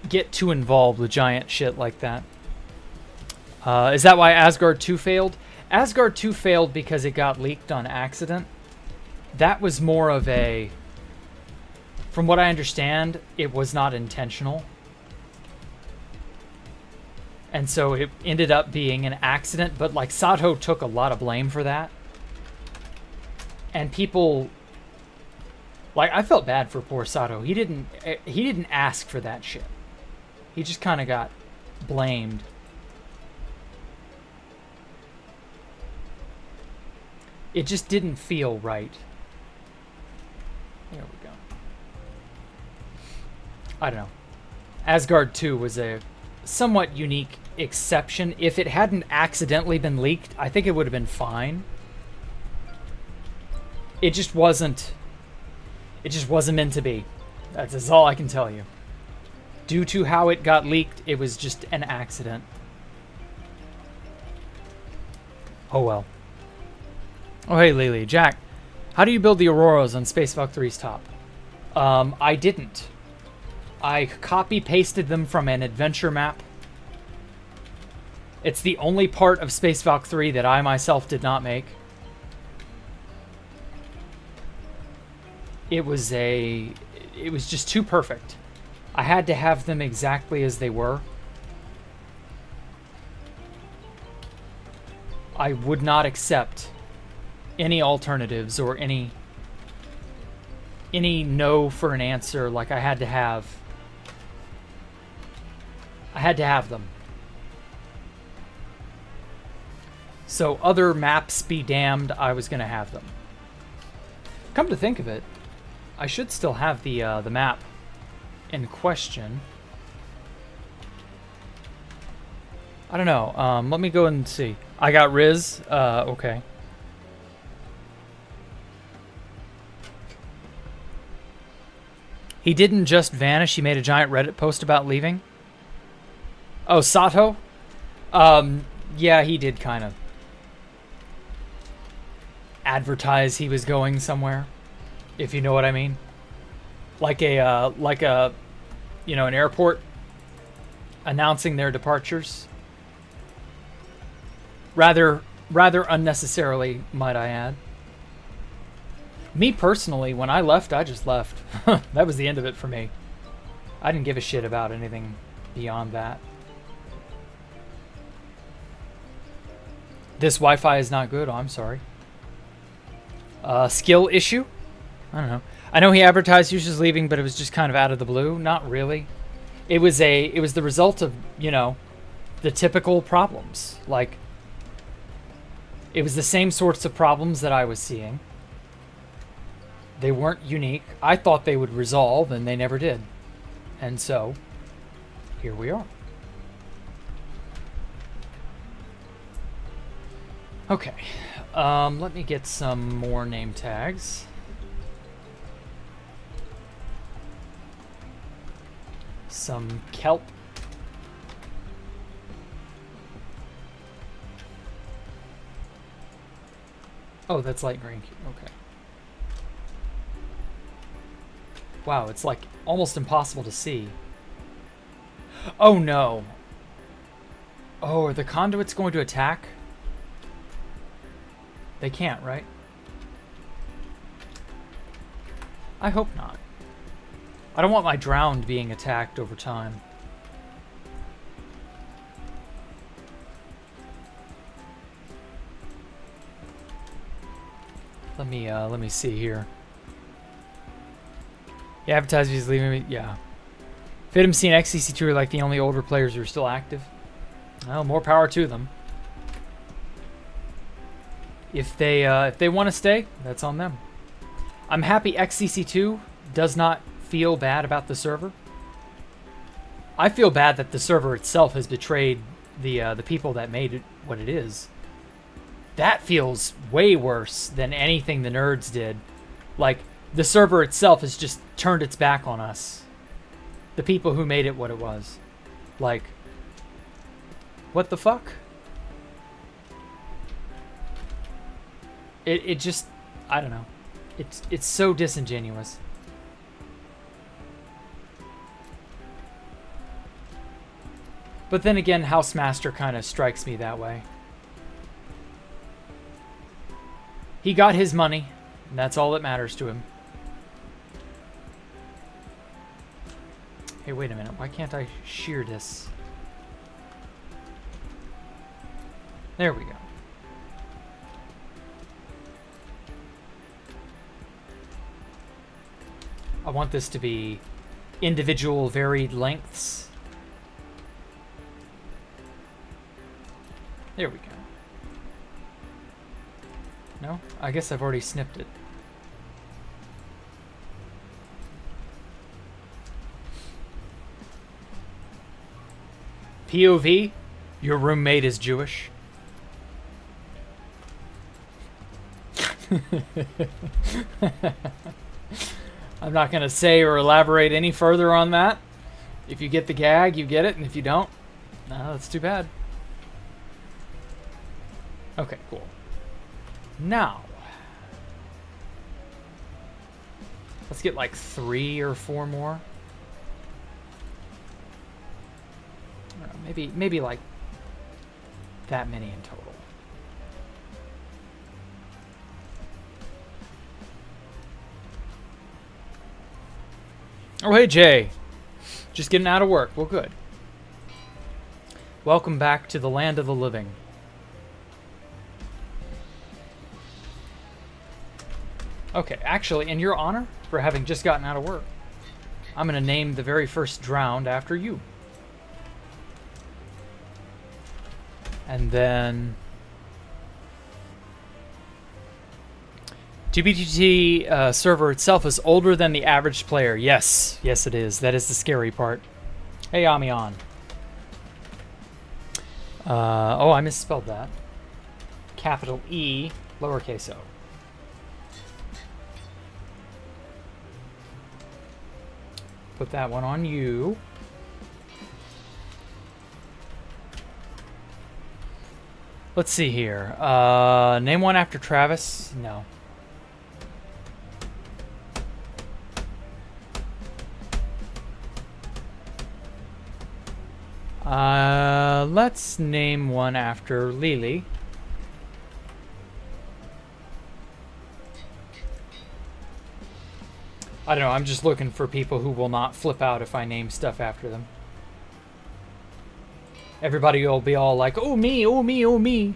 get too involved with giant shit like that. Is that why Asgard 2 failed? Asgard 2 failed because it got leaked on accident. That was more of a... From what I understand, it was not intentional. And so it ended up being an accident, but like Sato took a lot of blame for that. And people... Like, I felt bad for poor Sato. He didn't ask for that shit. He just kind of got blamed. It just didn't feel right. There we go. I don't know. Asgard 2 was a somewhat unique exception. If it hadn't accidentally been leaked, I think it would have been fine. It just wasn't meant to be. That's all I can tell you. Due to how it got leaked, it was just an accident. Oh well. Oh hey Lily. Jack, how do you build the Auroras on Space Valk 3's top? I didn't. I copy-pasted them from an adventure map. It's the only part of Space Valk 3 that I myself did not make. It was just too perfect. I had to have them exactly as they were. I would not accept any alternatives or any no for an answer. Like, I had to have them. So other maps be damned, I was gonna have them. Come to think of it, I should still have the map in question. I don't know. Let me go and see. I got Riz. Okay. He didn't just vanish. He made a giant Reddit post about leaving. Oh, Sato? Yeah, he did kind of advertise he was going somewhere, if you know what I mean. Like a, you know, an airport announcing their departures. Rather unnecessarily, might I add. Me personally, when I left, I just left. That was the end of it for me. I didn't give a shit about anything beyond that. This Wi-Fi is not good. Oh, I'm sorry. Skill issue? I don't know. I know he advertised he was just leaving, but it was just kind of out of the blue. Not really. It was the result of, you know, the typical problems. Like, it was the same sorts of problems that I was seeing. They weren't unique. I thought they would resolve, and they never did. And so, here we are. Okay. Let me get some more name tags. Some kelp. Oh, that's light green. Okay. Wow, it's like almost impossible to see. Oh no. Oh, are the conduits going to attack? They can't, right? I hope not. I don't want my drowned being attacked over time. Let me see here. Yeah, advertised he's leaving me. Yeah. FitMC and XCC2 are like the only older players who are still active. Well, more power to them. If they want to stay, that's on them. I'm happy XCC2 does not feel bad about the server. I feel bad that the server itself has betrayed the people that made it what it is. That feels way worse than anything the nerds did. Like, the server itself has just turned its back on us. The people who made it what it was. Like, what the fuck? It just, I don't know. It's so disingenuous. But then again, Housemaster kind of strikes me that way. He got his money, and that's all that matters to him. Hey, wait a minute. Why can't I shear this? There we go. I want this to be individual varied lengths. There we go. No? I guess I've already snipped it. POV, your roommate is Jewish. I'm not going to say or elaborate any further on that. If you get the gag, you get it, and if you don't, no, that's too bad. Okay, cool. Now, let's get like 3 or 4 more. I don't know, maybe like that many in total. Oh, hey, Jay. Just getting out of work. Well, good. Welcome back to the land of the living. Okay, actually, in your honor for having just gotten out of work, I'm going to name the very first drowned after you. And then GBTT server itself is older than the average player. Yes, yes it is. That is the scary part. Hey, Amion. Oh, I misspelled that. Capital E, lowercase o. put that one on you. Let's see here. Name one after Travis. No. Let's name one after Lily. I don't know, I'm just looking for people who will not flip out if I name stuff after them. Everybody will be all like, oh me, oh me, oh me.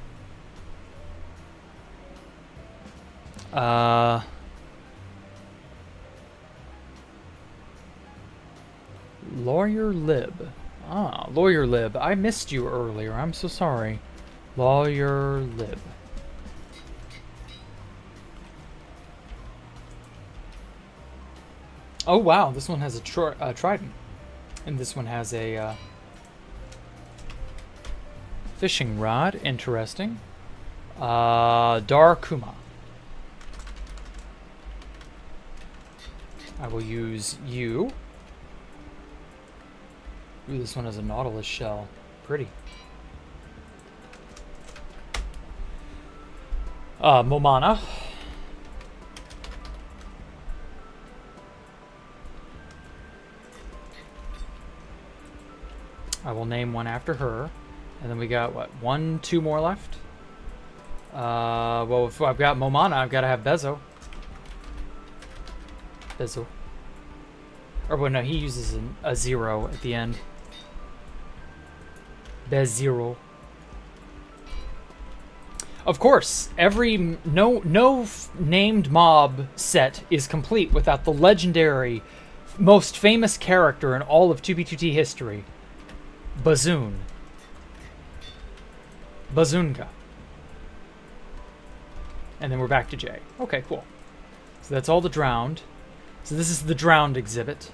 Lawyer Lib. Ah, Lawyer Lib. I missed you earlier. I'm so sorry. Lawyer Lib. Oh, wow. This one has a trident. And this one has a fishing rod. Interesting. Darkuma. I will use you. Ooh, this one has a nautilus shell. Pretty. Momana. I will name one after her. And then we got, what, 1, 2 more left? Well, if I've got Momana, I've got to have Bezo. Bezo. Or, well, no, he uses a 0 at the end. Bez0. Of course, every no named mob set is complete without the legendary, most famous character in all of 2B2T history, Bazoon. Bazoonka. And then we're back to Jay. Okay, cool. So that's all the drowned. So this is the drowned exhibit.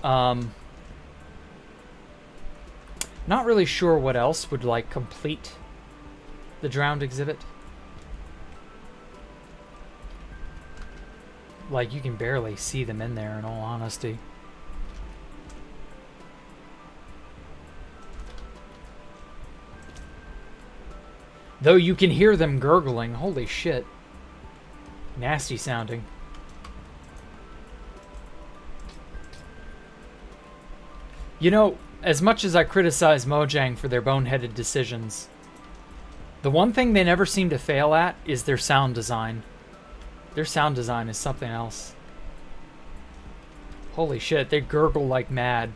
Not really sure what else would, like, complete the drowned exhibit. Like, you can barely see them in there, in all honesty. Though you can hear them gurgling. Holy shit. Nasty sounding. You know, as much as I criticize Mojang for their boneheaded decisions, the one thing they never seem to fail at is their sound design. Their sound design is something else. Holy shit, they gurgle like mad.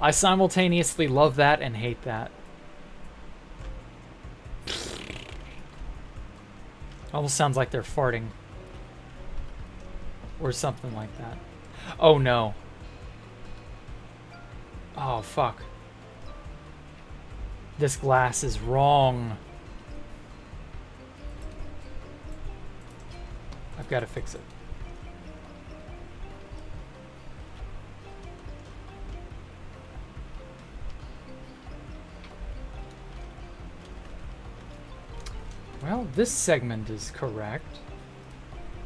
I simultaneously love that and hate that. Almost sounds like they're farting. Or something like that. Oh no. Oh, fuck. This glass is wrong. I've got to fix it. Well, this segment is correct,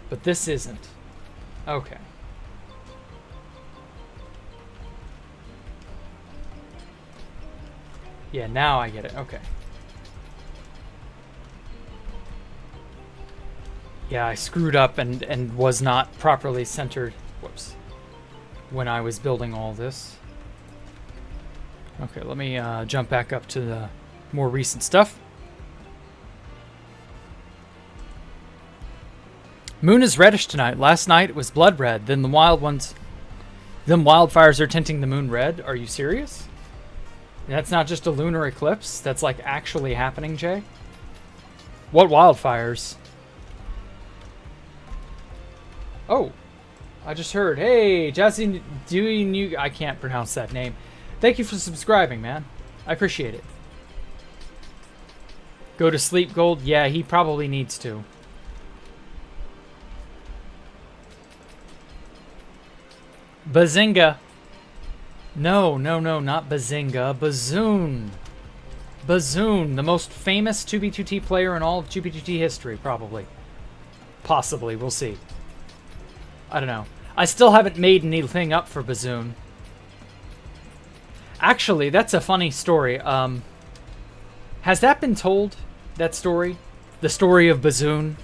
but this isn't. Okay. Yeah, now I get it. Okay. Yeah, I screwed up and was not properly centered. Whoops. When I was building all this. Okay, let me jump back up to the more recent stuff. Moon is reddish tonight. Last night it was blood red. Then the wildfires are tinting the moon red. Are you serious? That's not just a lunar eclipse. That's like actually happening, Jay. What wildfires? Oh, I just heard. Hey, Jesse, doing you? I can't pronounce that name. Thank you for subscribing, man. I appreciate it. Go to sleep, Gold. Yeah, he probably needs to. Bazinga. No, not Bazinga. Bazoon. Bazoon, the most famous 2B2T player in all of 2B2T history, probably. Possibly, we'll see. I don't know. I still haven't made anything up for Bazoon. Actually, that's a funny story. Has that been told, that story? The story of Bazoon?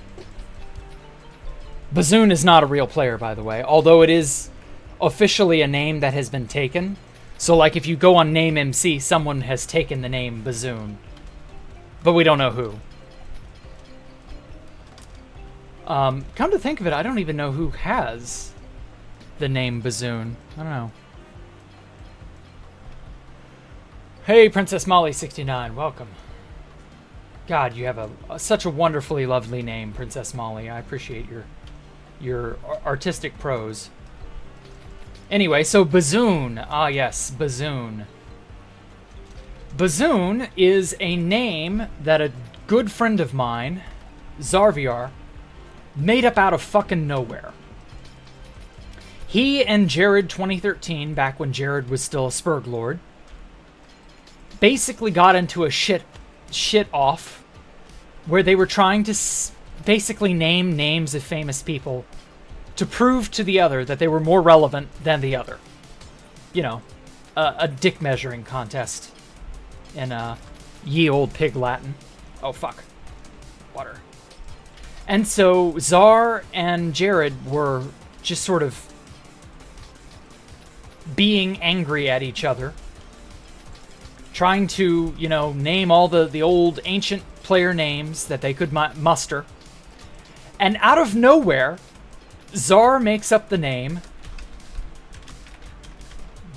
Bazoon is not a real player, by the way, although it is officially a name that has been taken. So, like, if you go on Name MC, someone has taken the name Bazoon. But we don't know who. Come to think of it, I don't even know who has the name Bazoon. I don't know. Hey, Princess Molly69, welcome. God, you have such a wonderfully lovely name, Princess Molly. I appreciate your artistic prose. Anyway, so Bazoon. Ah, yes, Bazoon. Bazoon is a name that a good friend of mine, Zarviar, made up out of fucking nowhere. He and Jared 2013, back when Jared was still a Spurg Lord, basically got into a shit off where they were trying to basically name names of famous people to prove to the other that they were more relevant than the other. You know, a dick measuring contest in ye old pig Latin. Oh, fuck. Water. And so Zar and Jared were just sort of being angry at each other, trying to, you know, name all the old ancient player names that they could muster. And out of nowhere, Zar makes up the name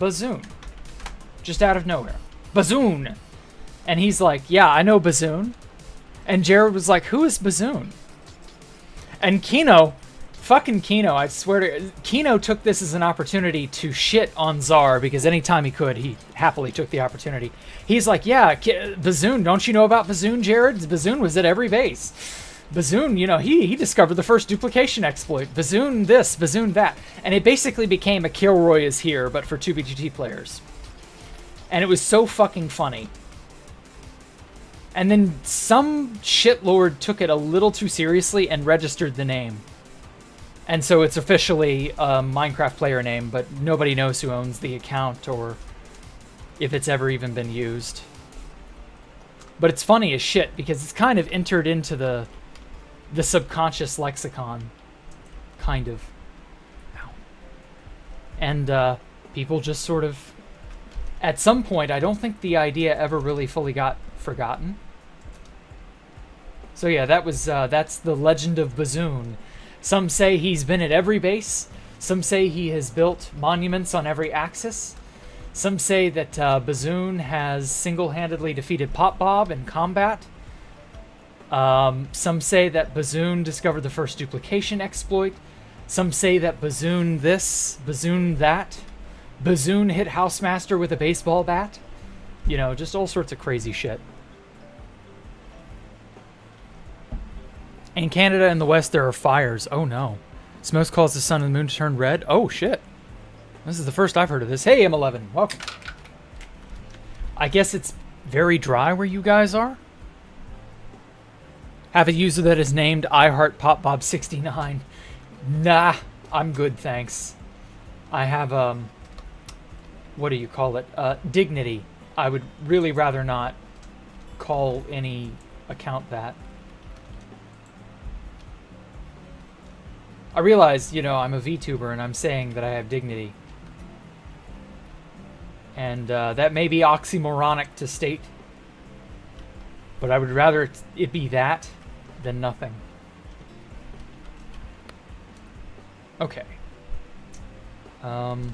Bazoon. Just out of nowhere. Bazoon! And he's like, yeah, I know Bazoon. And Jared was like, who is Bazoon? And fucking Kino, I swear to... Kino took this as an opportunity to shit on Zar, because anytime he could, he happily took the opportunity. He's like, yeah, Bazoon, don't you know about Bazoon, Jared? Bazoon was at every base. Bazoon, you know, he discovered the first duplication exploit. Bazoon this, Bazoon that. And it basically became a Kilroy is here, but for 2BGT players. And it was so fucking funny. And then some shitlord took it a little too seriously and registered the name. And so it's officially a Minecraft player name, but nobody knows who owns the account or if it's ever even been used. But it's funny as shit because it's kind of entered into the subconscious lexicon. Kind of. And people just sort of... At some point, I don't think the idea ever really fully got forgotten. So yeah, that's the legend of Bazoon. Some say he's been at every base. Some say he has built monuments on every axis. Some say that Bazoon has single-handedly defeated Pop Bob in combat. Some say that Bazoon discovered the first duplication exploit. Some say that Bazoon this, Bazoon that. Bazoon hit Housemaster with a baseball bat. You know, just all sorts of crazy shit. In Canada and the West, there are fires. Oh, no. Smokes cause the sun and the moon to turn red. Oh, shit. This is the first I've heard of this. Hey, M11. Welcome. I guess it's very dry where you guys are? Have a user that is named iHeartPopBob69. Nah, I'm good, thanks. I have, what do you call it? Dignity. I would really rather not call any account that. I realize, you know, I'm a VTuber and I'm saying that I have dignity. And that may be oxymoronic to state. But I would rather it be that than nothing. Okay. I'm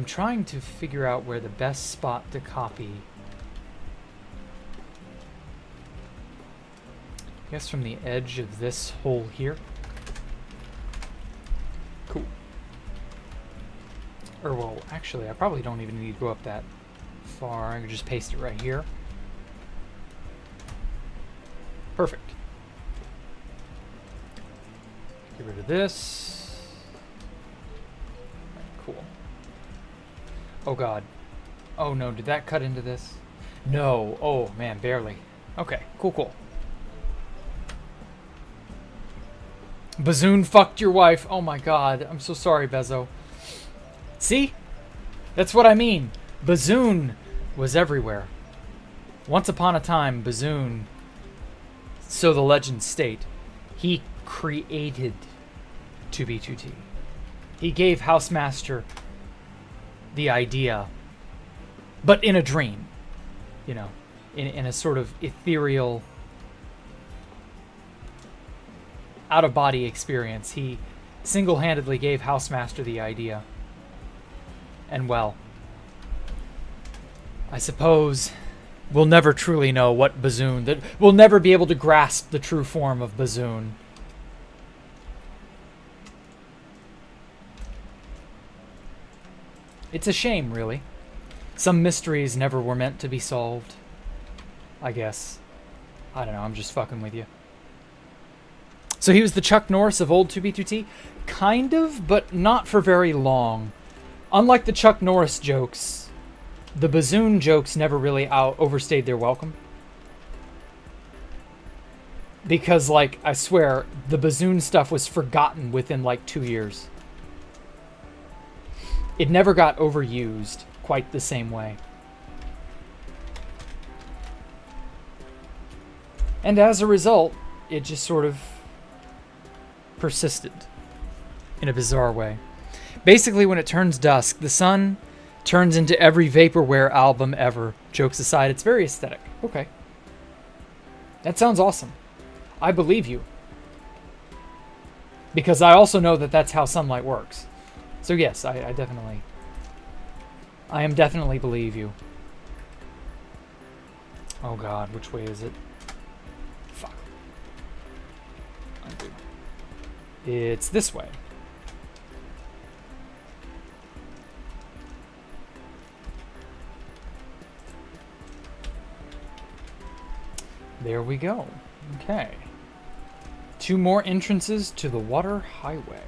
trying to figure out where the best spot to copy. I guess from the edge of this hole here. Cool. Or, well, actually, I probably don't even need to go up that far. I can just paste it right here. Perfect. Get rid of this. Cool. Oh, God. Oh, no. Did that cut into this? No. Oh, man. Barely. Okay. Cool, cool. Bazoon fucked your wife. Oh my god. I'm so sorry, Bezo. See? That's what I mean. Bazoon was everywhere. Once upon a time, Bazoon, so the legends state, he created 2B2T. He gave Housemaster the idea, but in a dream, you know, in a sort of ethereal, out-of-body experience. He single-handedly gave Housemaster the idea. And well, I suppose we'll never truly know what Bazoon, that we'll never be able to grasp the true form of Bazoon. It's a shame, really. Some mysteries never were meant to be solved. I guess. I don't know, I'm just fucking with you. So he was the Chuck Norris of old 2B2T? Kind of, but not for very long. Unlike the Chuck Norris jokes, the Bazoon jokes never really overstayed their welcome. Because, like, I swear, the Bazoon stuff was forgotten within, like, 2 years. It never got overused quite the same way. And as a result, it just sort of persisted in a bizarre way. Basically, when it turns dusk, the sun turns into every vaporware album ever. Jokes aside, it's very aesthetic. Okay. That sounds awesome. I believe you. Because I also know that that's how sunlight works. So yes, I am definitely believe you. Oh god, which way is it? Fuck. Undo. It's this way. There we go. Okay. 2 more entrances to the water highway.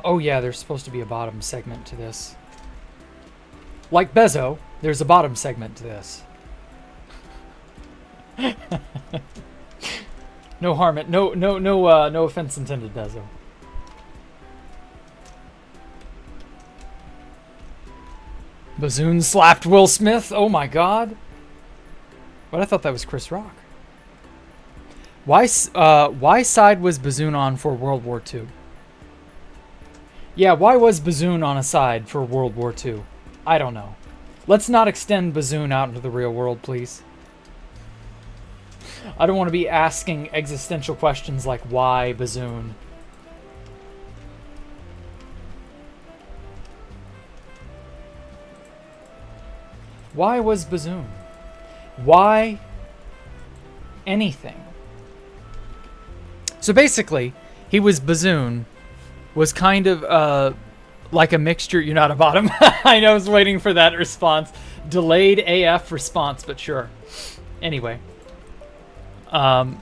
Oh yeah, there's supposed to be a bottom segment to this. Like Bezo, there's a bottom segment to this. No harm, no offense intended, Bezo. Bazoon slapped Will Smith. Oh my god. But I thought that was Chris Rock. Why side was Bazoon on for World War II? Yeah, why was Bazoon on a side for World War II? I don't know. Let's not extend Bazoon out into the real world, please. I don't want to be asking existential questions like, why Bazoon? Why was Bazoon? Why anything? So basically, he was Bazoon, was kind of like a mixture. You're not a bottom. I know, I was waiting for that response. Delayed AF response, but sure. Anyway.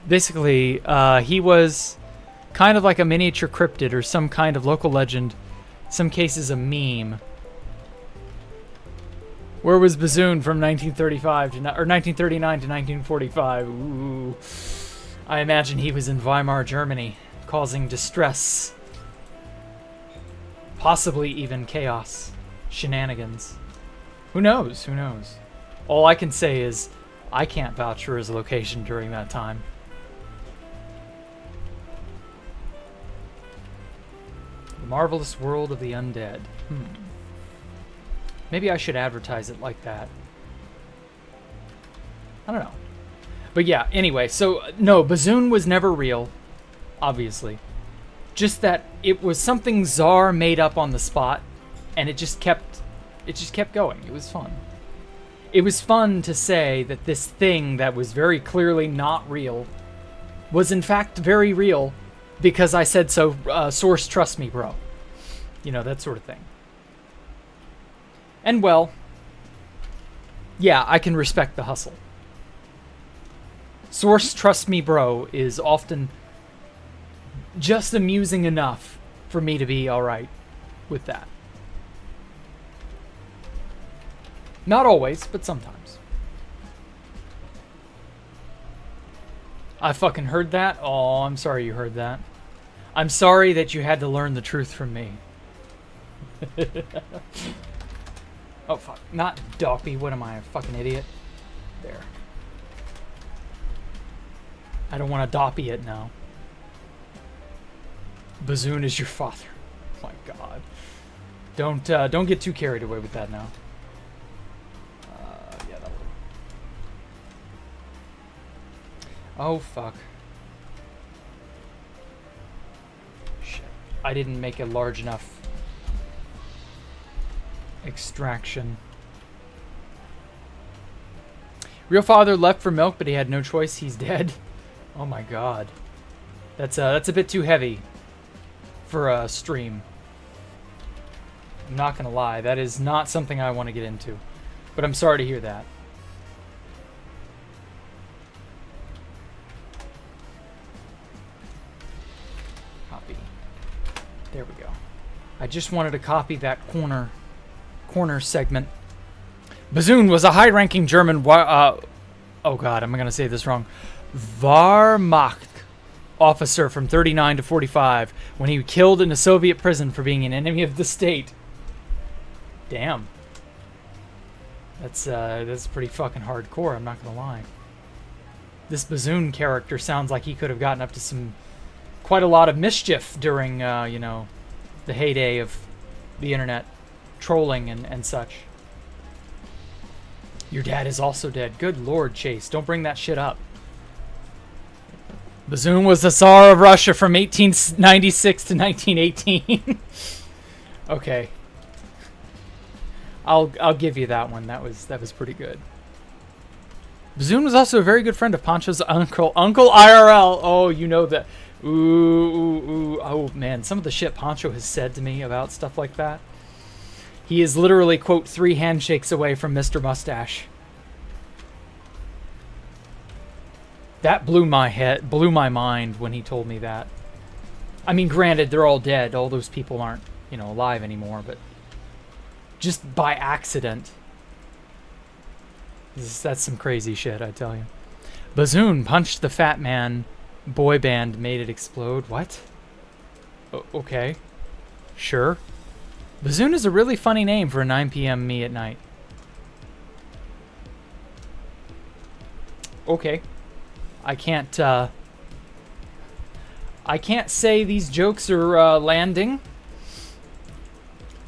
Basically, he was kind of like a miniature cryptid or some kind of local legend. Some cases a meme. Where was Bazoon from 1935 to 1939 to 1945? Ooh. I imagine he was in Weimar, Germany, causing distress. Possibly even chaos. Shenanigans. Who knows? Who knows? All I can say is I can't vouch for his location during that time. The marvelous world of the undead. Maybe I should advertise it like that. I don't know. But yeah, anyway, so no, Bazoon was never real, obviously. Just that it was something Czar made up on the spot, and it just kept going. It was fun. It was fun to say that this thing that was very clearly not real was in fact very real because I said so. Source, trust me, bro. You know, that sort of thing. And well, yeah, I can respect the hustle. Source, trust me, bro, is often just amusing enough for me to be alright with that. Not always, but sometimes. I fucking heard that. Oh, I'm sorry you heard that. I'm sorry that you had to learn the truth from me. Oh, fuck. Not Doppy. What am I, a fucking idiot? There. I don't want to Doppy it now. Bazoon is your father. Oh my god. Don't get too carried away with that now. Yeah, that will. Oh, fuck. Shit. I didn't make a large enough extraction. Real father left for milk, but he had no choice. He's dead. Oh my god. That's a bit too heavy for a stream. I'm not gonna lie. That is not something I want to get into. But I'm sorry to hear that. Copy. There we go. I just wanted to copy that corner segment. Bazoon was a high-ranking German oh god, I'm gonna say this wrong. Wehrmacht officer from 39 to 45 when he killed in a Soviet prison for being an enemy of the state. Damn. That's pretty fucking hardcore, I'm not gonna lie. This Bazoon character sounds like he could have gotten up to quite a lot of mischief during, you know, the heyday of the internet. Trolling and such. Your dad is also dead. Good lord, Chase. Don't bring that shit up. Bazoon was the Tsar of Russia from 1896 to 1918. Okay. I'll give you that one. That was pretty good. Bazoon was also a very good friend of Pancho's uncle. Uncle IRL. Oh, you know that. Ooh. Oh, man. Some of the shit Pancho has said to me about stuff like that. He is literally, quote, 3 handshakes away from Mr. Mustache. That blew my mind when he told me that. I mean, granted, they're all dead. All those people aren't, you know, alive anymore, but just by accident. That's some crazy shit, I tell you. Bazoon punched the fat man. Boy band made it explode. What? Okay. Sure. Bazoon is a really funny name for a 9 p.m. me at night. Okay. I can't say these jokes are landing.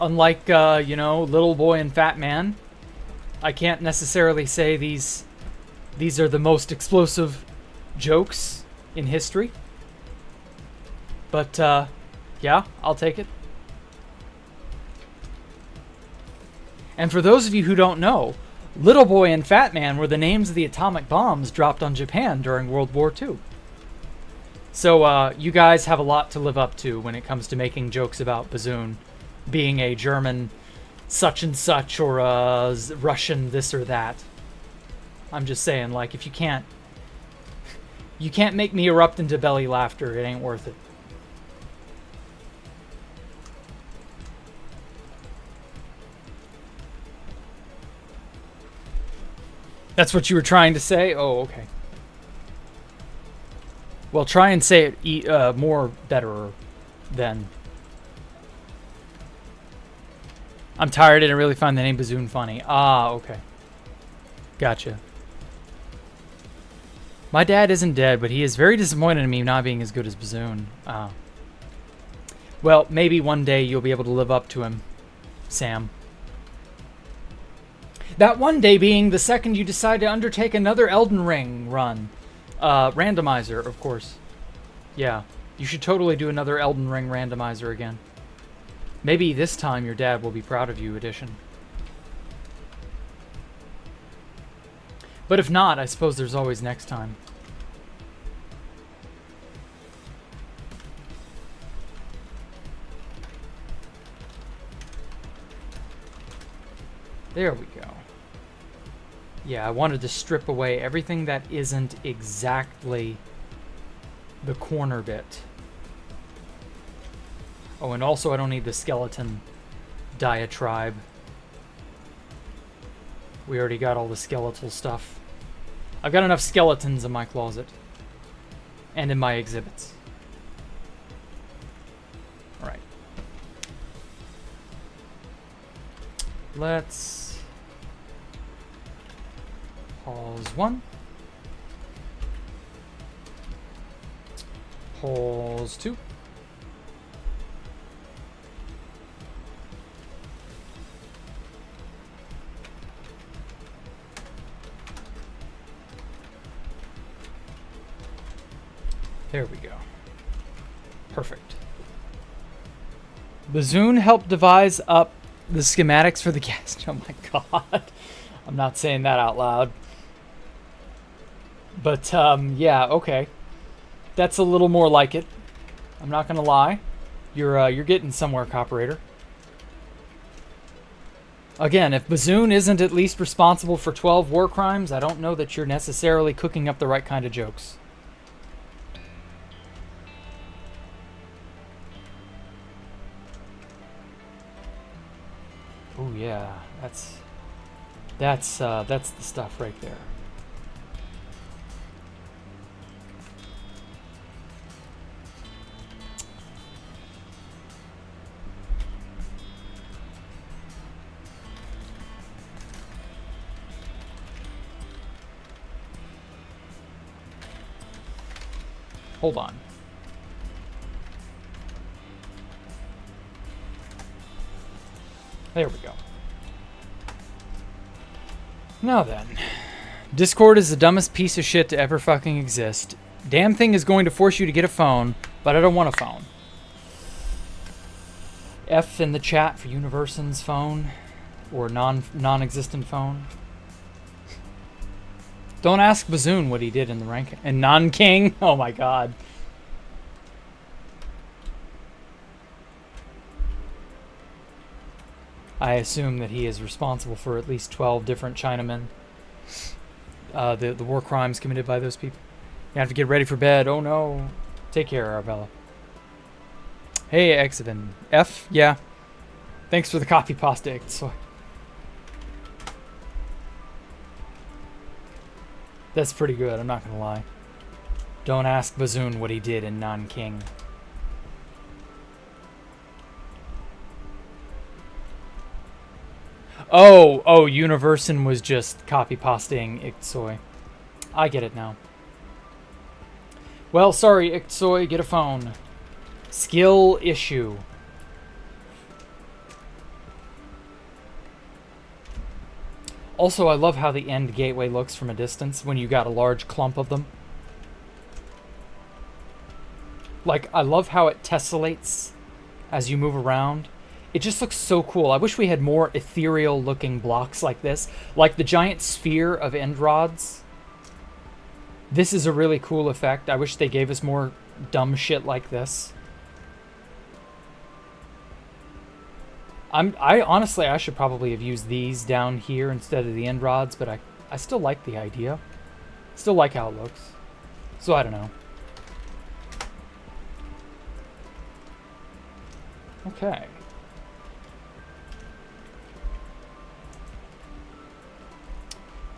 Unlike, you know, Little Boy and Fat Man. I can't necessarily say these are the most explosive jokes in history. But, yeah, I'll take it. And for those of you who don't know, Little Boy and Fat Man were the names of the atomic bombs dropped on Japan during World War II. So you guys have a lot to live up to when it comes to making jokes about Bazoon being a German such and such or a Russian this or that. I'm just saying, like, if you can't make me erupt into belly laughter, it ain't worth it. That's what you were trying to say? Oh, okay. Well, try and say it more better then. I'm tired. I didn't really find the name Bazoon funny. Ah, okay. Gotcha. My dad isn't dead, but he is very disappointed in me not being as good as Bazoon. Ah. Well, maybe one day you'll be able to live up to him, Sam. That one day being the second you decide to undertake another Elden Ring run. Randomizer, of course. Yeah, you should totally do another Elden Ring randomizer again. Maybe this time your dad will be proud of you edition. But if not, I suppose there's always next time. There we go. Yeah, I wanted to strip away everything that isn't exactly the corner bit. Oh, and also I don't need the skeleton diatribe. We already got all the skeletal stuff. I've got enough skeletons in my closet. and in my exhibits. All right. Let's pause 1. Pause 2. There we go. Perfect. Bazoon helped devise up the schematics for the gas. Oh my god. I'm not saying that out loud. But, yeah, okay. That's a little more like it. I'm not gonna lie. You're getting somewhere, Cooperator. Again, if Bazoon isn't at least responsible for 12 war crimes, I don't know that you're necessarily cooking up the right kind of jokes. Oh yeah, that's the stuff right there. Hold on. There we go. Now then. Discord is the dumbest piece of shit to ever fucking exist. Damn thing is going to force you to get a phone, but I don't want a phone. F in the chat for Universon's phone. Or non-existent phone. Don't ask Bazoon what he did in the rank. And non-king? Oh my god. I assume that he is responsible for at least 12 different Chinamen. The war crimes committed by those people. You have to get ready for bed. Oh no. Take care, Arabella. Hey, Exivin. F? Yeah. Thanks for the copy pasta. That's pretty good, I'm not gonna lie. Don't ask Bazoon what he did in Non-King. Oh, Universon was just copy-pasting Ixoy. I get it now. Well, sorry, Ixoy, get a phone. Skill issue. Also, I love how the end gateway looks from a distance when you got a large clump of them. Like, I love how it tessellates as you move around. It just looks so cool. I wish we had more ethereal looking blocks like this. Like the giant sphere of end rods. This is a really cool effect. I wish they gave us more dumb shit like this. I honestly, I should probably have used these down here instead of the end rods, but I still like the idea. Still like how it looks. So I don't know. Okay.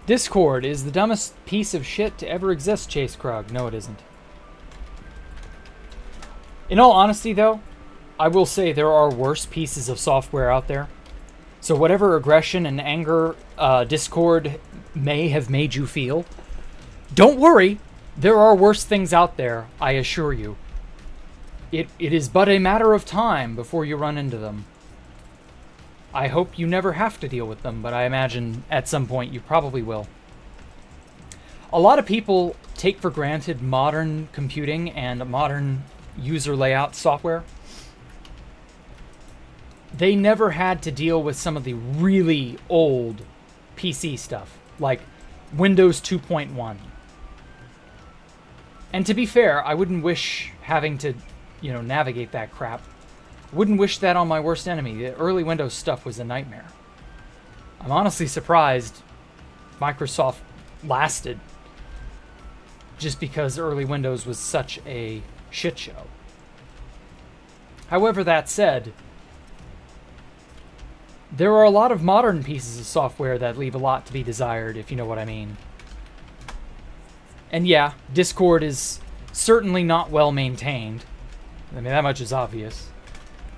Discord is the dumbest piece of shit to ever exist, Chase Krug. No, it isn't. In all honesty, though, I will say there are worse pieces of software out there. So whatever aggression and anger Discord may have made you feel, don't worry. There are worse things out there, I assure you. It is but a matter of time before you run into them. I hope you never have to deal with them, but I imagine at some point you probably will. A lot of people take for granted modern computing and modern user layout software. They never had to deal with some of the really old PC stuff, like Windows 2.1. And to be fair, I wouldn't wish having to, navigate that crap. Wouldn't wish that on my worst enemy. The early Windows stuff was a nightmare. I'm honestly surprised Microsoft lasted just because early Windows was such a shit show. However, that said, there are a lot of modern pieces of software that leave a lot to be desired, if you know what I mean. And yeah, Discord is Certainly not well maintained. I mean, that much is obvious.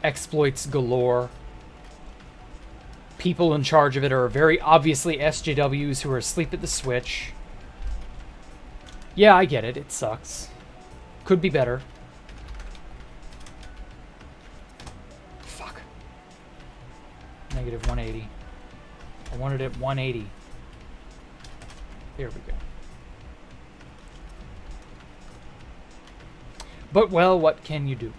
Exploits galore. People in charge of it are very obviously SJWs who are asleep at the switch. Yeah, I get it. It sucks. Could be better. Fuck. Negative 180. I wanted it 180. Here we go. But, well, what can you do?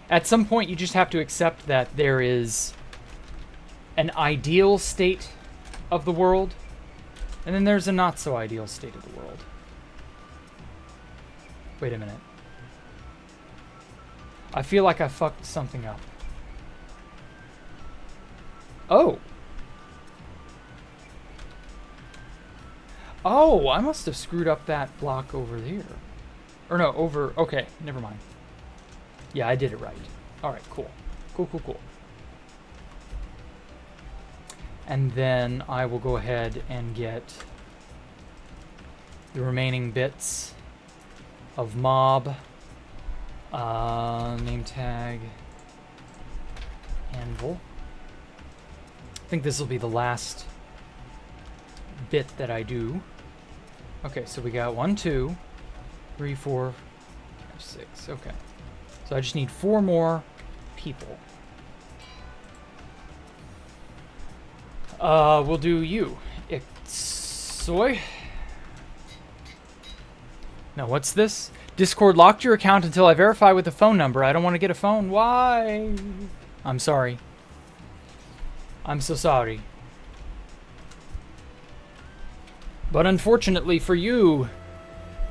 At some point, you just have to accept that there is an ideal state of the world, and then there's a not-so-ideal state of the world. Wait a minute. I feel like I fucked something up. Oh! Oh, I must have screwed up that block over there. Or no, over... Okay, never mind. Yeah, I did it right. Alright, cool. Cool. And then I will go ahead and get the remaining bits of mob. Name tag. Anvil. I think this will be the last bit that I do. Okay, so we got 1, 2, 3, 4, 5, 6. Okay. So I just need 4 more people. We'll do you. Soy. Now, what's this? Discord locked your account until I verify with the phone number. I don't want to get a phone. Why? I'm sorry. I'm so sorry. But unfortunately for you,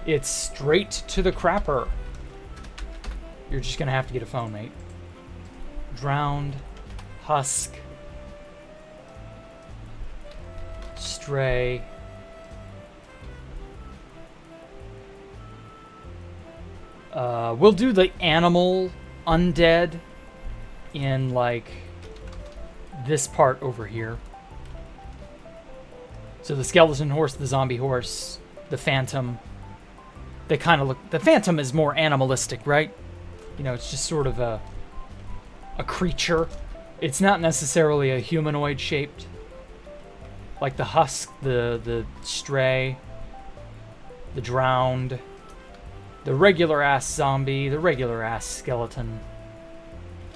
it's straight to the crapper. You're just gonna have to get a phone, mate. Drowned. Husk. Stray. We'll do the animal undead in, like, this part over here. So the skeleton horse, the zombie horse, the phantom. They kind of look... The phantom is more animalistic, right? You know, it's just sort of a creature. It's not necessarily a humanoid shaped. Like the husk, the stray, the drowned, the regular ass zombie, the regular ass skeleton.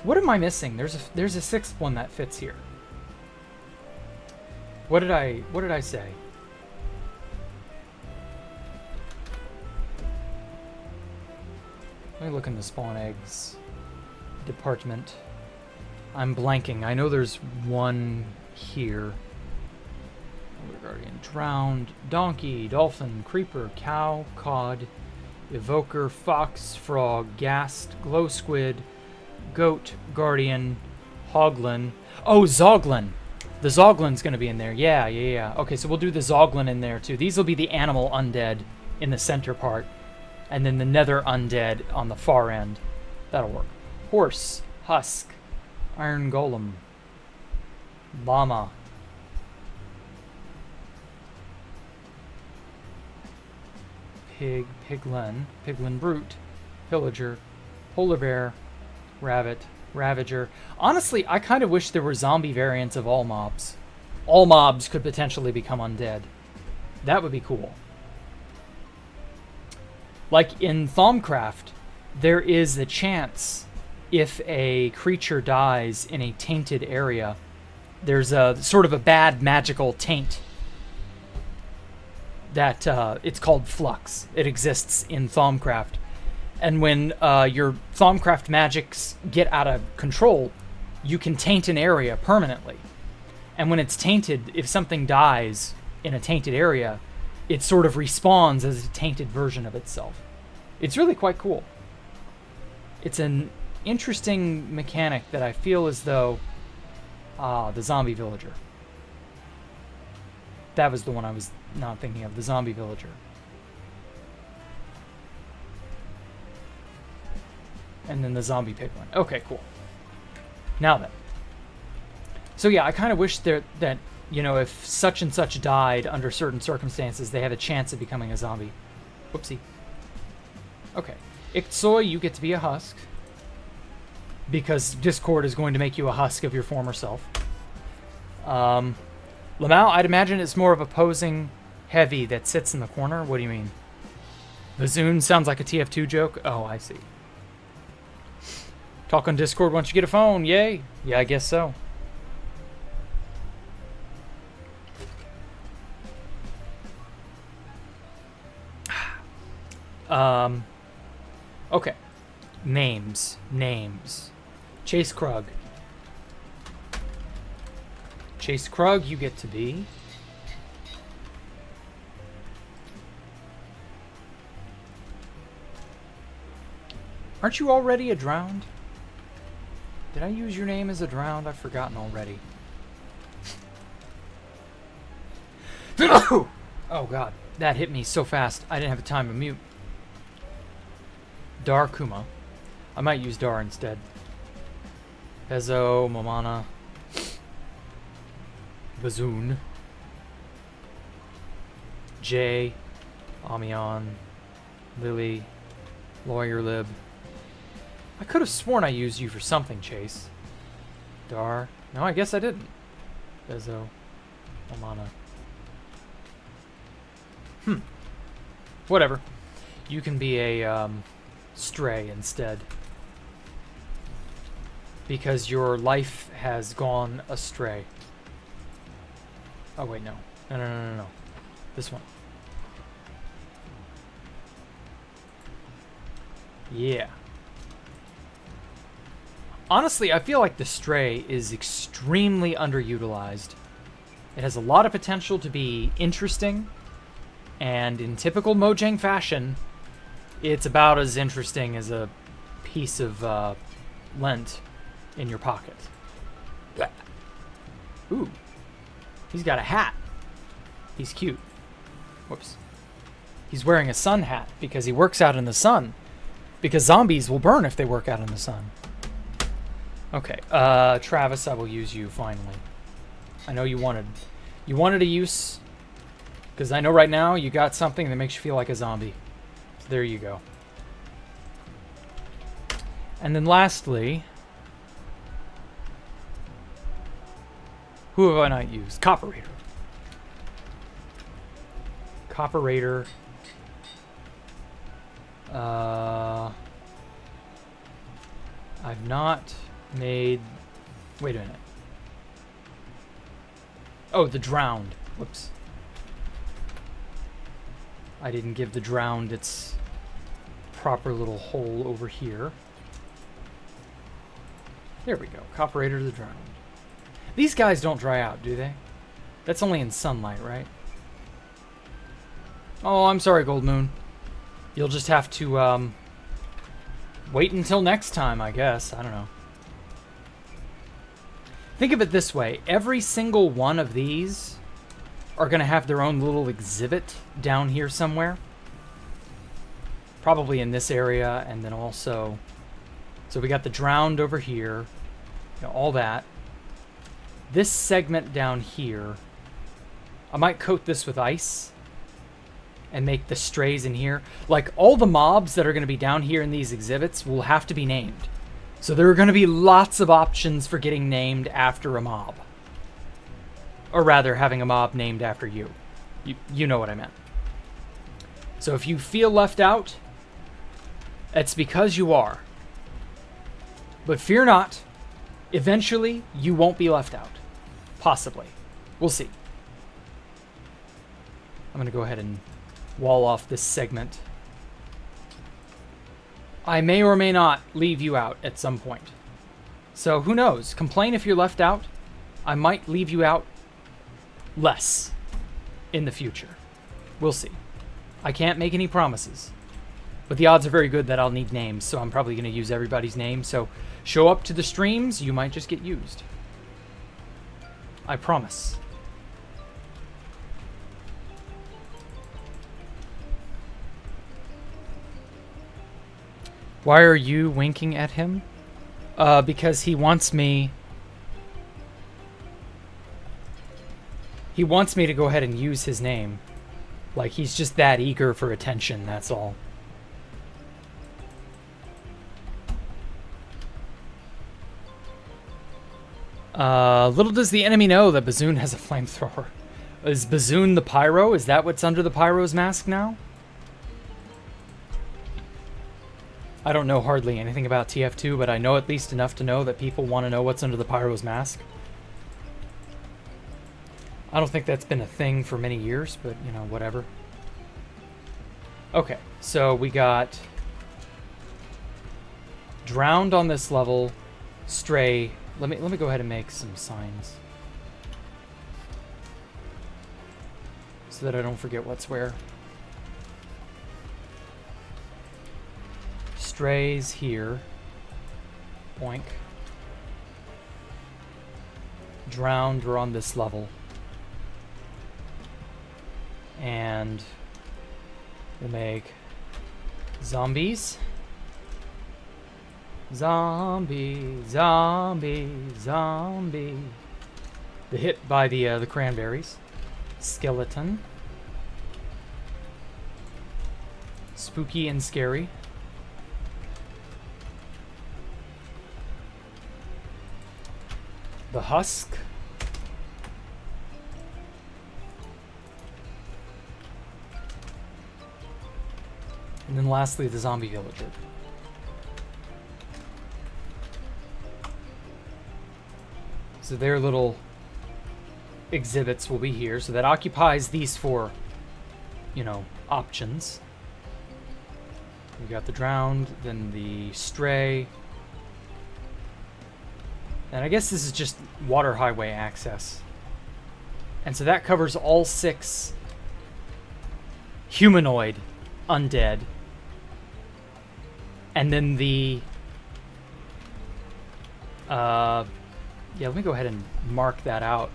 What am I missing? There's a 6th one that fits here. What did I say? Let me look in the spawn eggs department. I'm blanking. I know there's one here. Guardian, drowned, donkey, dolphin, creeper, cow, cod, evoker, fox, frog, ghast, glow squid, goat, guardian, hoglin. Oh, zoglin. The zoglin's going to be in there. Yeah. Okay, so we'll do the zoglin in there too. These will be the animal undead in the center part. And then the nether undead on the far end. That'll work. Horse, husk, iron golem, llama, pig, piglin brute, pillager, polar bear, rabbit, ravager. Honestly, I kind of wish there were zombie variants of all mobs. All mobs could potentially become undead. That would be cool. Like in Thaumcraft, there is a chance if a creature dies in a tainted area, there's a sort of a bad magical taint that it's called flux. It exists in Thaumcraft. And when your Thaumcraft magics get out of control, you can taint an area permanently. And when it's tainted, if something dies in a tainted area, it sort of respawns as a tainted version of itself. It's really quite cool. It's an interesting mechanic that I feel as though... the zombie villager. That was the one I was not thinking of, the zombie villager. And then the zombie pig one. Okay, cool. Now then. So yeah, I kind of wish that you know, if such and such died under certain circumstances, they have a chance of becoming a zombie. Whoopsie. Okay. Iktsoy, you get to be a husk. Because Discord is going to make you a husk of your former self. Lamau, I'd imagine it's more of a posing heavy that sits in the corner. What do you mean? Vazoon sounds like a TF2 joke. Oh, I see. Talk on Discord once you get a phone. Yay. Yeah, I guess so. Okay. Names. Chase Krug. Chase Krug, you get to be... Aren't you already a drowned? Did I use your name as a drowned? I've forgotten already. Oh god, that hit me so fast I didn't have time to mute. Dar Kuma. I might use Dar instead. Pezzo, Momana, Bazoon, Jay, Amion, Lily, Lawyer Lib. I could have sworn I used you for something, Chase. Dar. No, I guess I didn't. Pezzo, Momana. Whatever. You can be a stray instead. Because your life has gone astray. Oh, wait, no. No. This one. Yeah. Honestly, I feel like the stray is extremely underutilized. It has a lot of potential to be interesting. And in typical Mojang fashion, it's about as interesting as a piece of lint in your pocket. Ooh. He's got a hat. He's cute. Whoops. He's wearing a sun hat because he works out in the sun. Because zombies will burn if they work out in the sun. Okay. Travis, I will use you finally. I know you wanted a use. Because I know right now you got something that makes you feel like a zombie. So there you go. And then lastly... Who have I not used? Copperator. Copperator. I've not made... Wait a minute. Oh, the drowned. Whoops. I didn't give the drowned its proper little hole over here. There we go. Copperator the drowned. These guys don't dry out, do they? That's only in sunlight, right? Oh, I'm sorry, Gold Moon. You'll just have to, wait until next time, I guess. I don't know. Think of it this way. Every single one of these are going to have their own little exhibit down here somewhere. Probably in this area, and then also... So we got the drowned over here. You know, all that. This segment down here, I might coat this with ice and make the strays in here. Like, all the mobs that are going to be down here in these exhibits will have to be named. So there are going to be lots of options for getting named after a mob. Or rather, having a mob named after you. You know what I meant. So if you feel left out, it's because you are. But fear not, eventually you won't be left out. Possibly. We'll see. I'm going to go ahead and wall off this segment. I may or may not leave you out at some point. So who knows? Complain if you're left out. I might leave you out less in the future. We'll see. I can't make any promises. But the odds are very good that I'll need names, so I'm probably going to use everybody's name. So show up to the streams, you might just get used. I promise. Why are you winking at him? Because he wants me... He wants me to go ahead and use his name. Like, he's just that eager for attention, that's all. Little does the enemy know that Bazoon has a flamethrower. Is Bazoon the pyro? Is that what's under the pyro's mask now? I don't know hardly anything about TF2, but I know at least enough to know that people want to know what's under the pyro's mask. I don't think that's been a thing for many years, but, you know, whatever. Okay, so we got drowned on this level, stray. Let me go ahead and make some signs so that I don't forget what's where. Strays here. Boink. Drowned, we're on this level. And we'll make zombies. Zombie, zombie, zombie. The hit by the cranberries. Skeleton. Spooky and scary. The husk. And then lastly, the zombie villager. So their little exhibits will be here. So that occupies these four, you know, options. We got the drowned, then the stray. And I guess this is just water highway access. And so that covers all 6 humanoid undead. And then the yeah, let me go ahead and mark that out.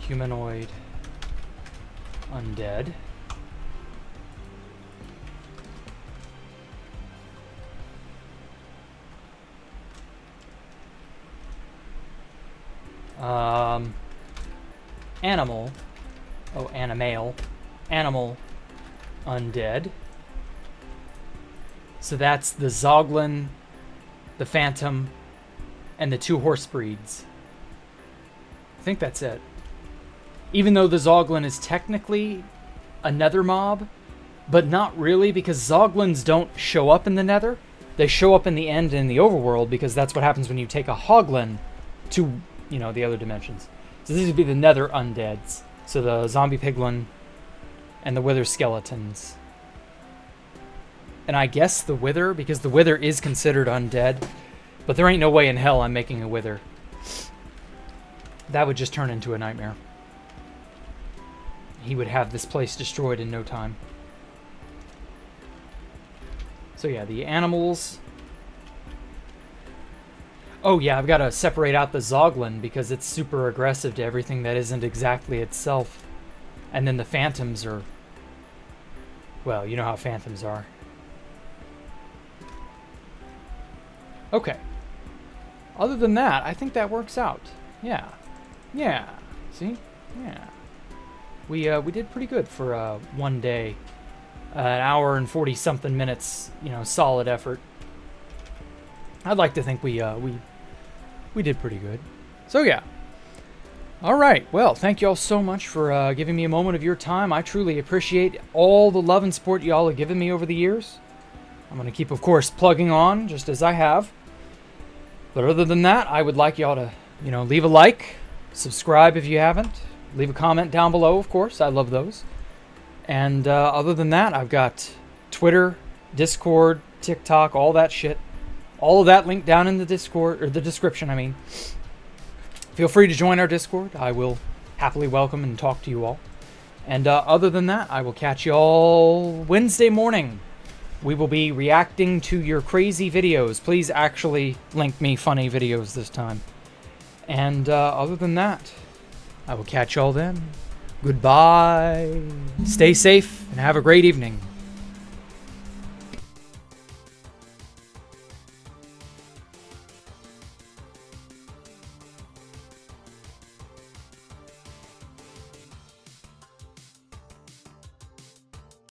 Humanoid undead. Animal. Oh, animal. Animal undead. So that's the Zoglin, the Phantom, and the 2 horse breeds. I think that's it. Even though the Zoglin is technically a nether mob, but not really, because Zoglins don't show up in the nether. They show up in the end in the overworld, because that's what happens when you take a Hoglin to, you know, the other dimensions. So these would be the nether undeads. So the zombie piglin and the wither skeletons. And I guess the wither, because the wither is considered undead, but there ain't no way in hell I'm making a wither. That would just turn into a nightmare. He would have this place destroyed in no time. So yeah, the animals. Oh yeah, I've got to separate out the Zoglin because it's super aggressive to everything that isn't exactly itself. And then the phantoms are, well, you know how phantoms are. Okay. Other than that, I think that works out. Yeah. Yeah. See? Yeah. We did pretty good for one day. An hour and 40-something minutes, you know, solid effort. I'd like to think we did pretty good. So yeah. All right. Well, thank you all so much for giving me a moment of your time. I truly appreciate all the love and support y'all have given me over the years. I'm going to keep, of course, plugging on, just as I have. But other than that, I would like y'all to, you know, leave a like, subscribe if you haven't, leave a comment down below, of course. I love those. And other than that, I've got Twitter, Discord, TikTok, all that shit. All of that linked down in the Discord, or the description, I mean. Feel free to join our Discord. I will happily welcome and talk to you all. And other than that, I will catch you all Wednesday morning. We will be reacting to your crazy videos. Please actually link me funny videos this time. And other than that, I will catch y'all then. Goodbye. Stay safe and have a great evening.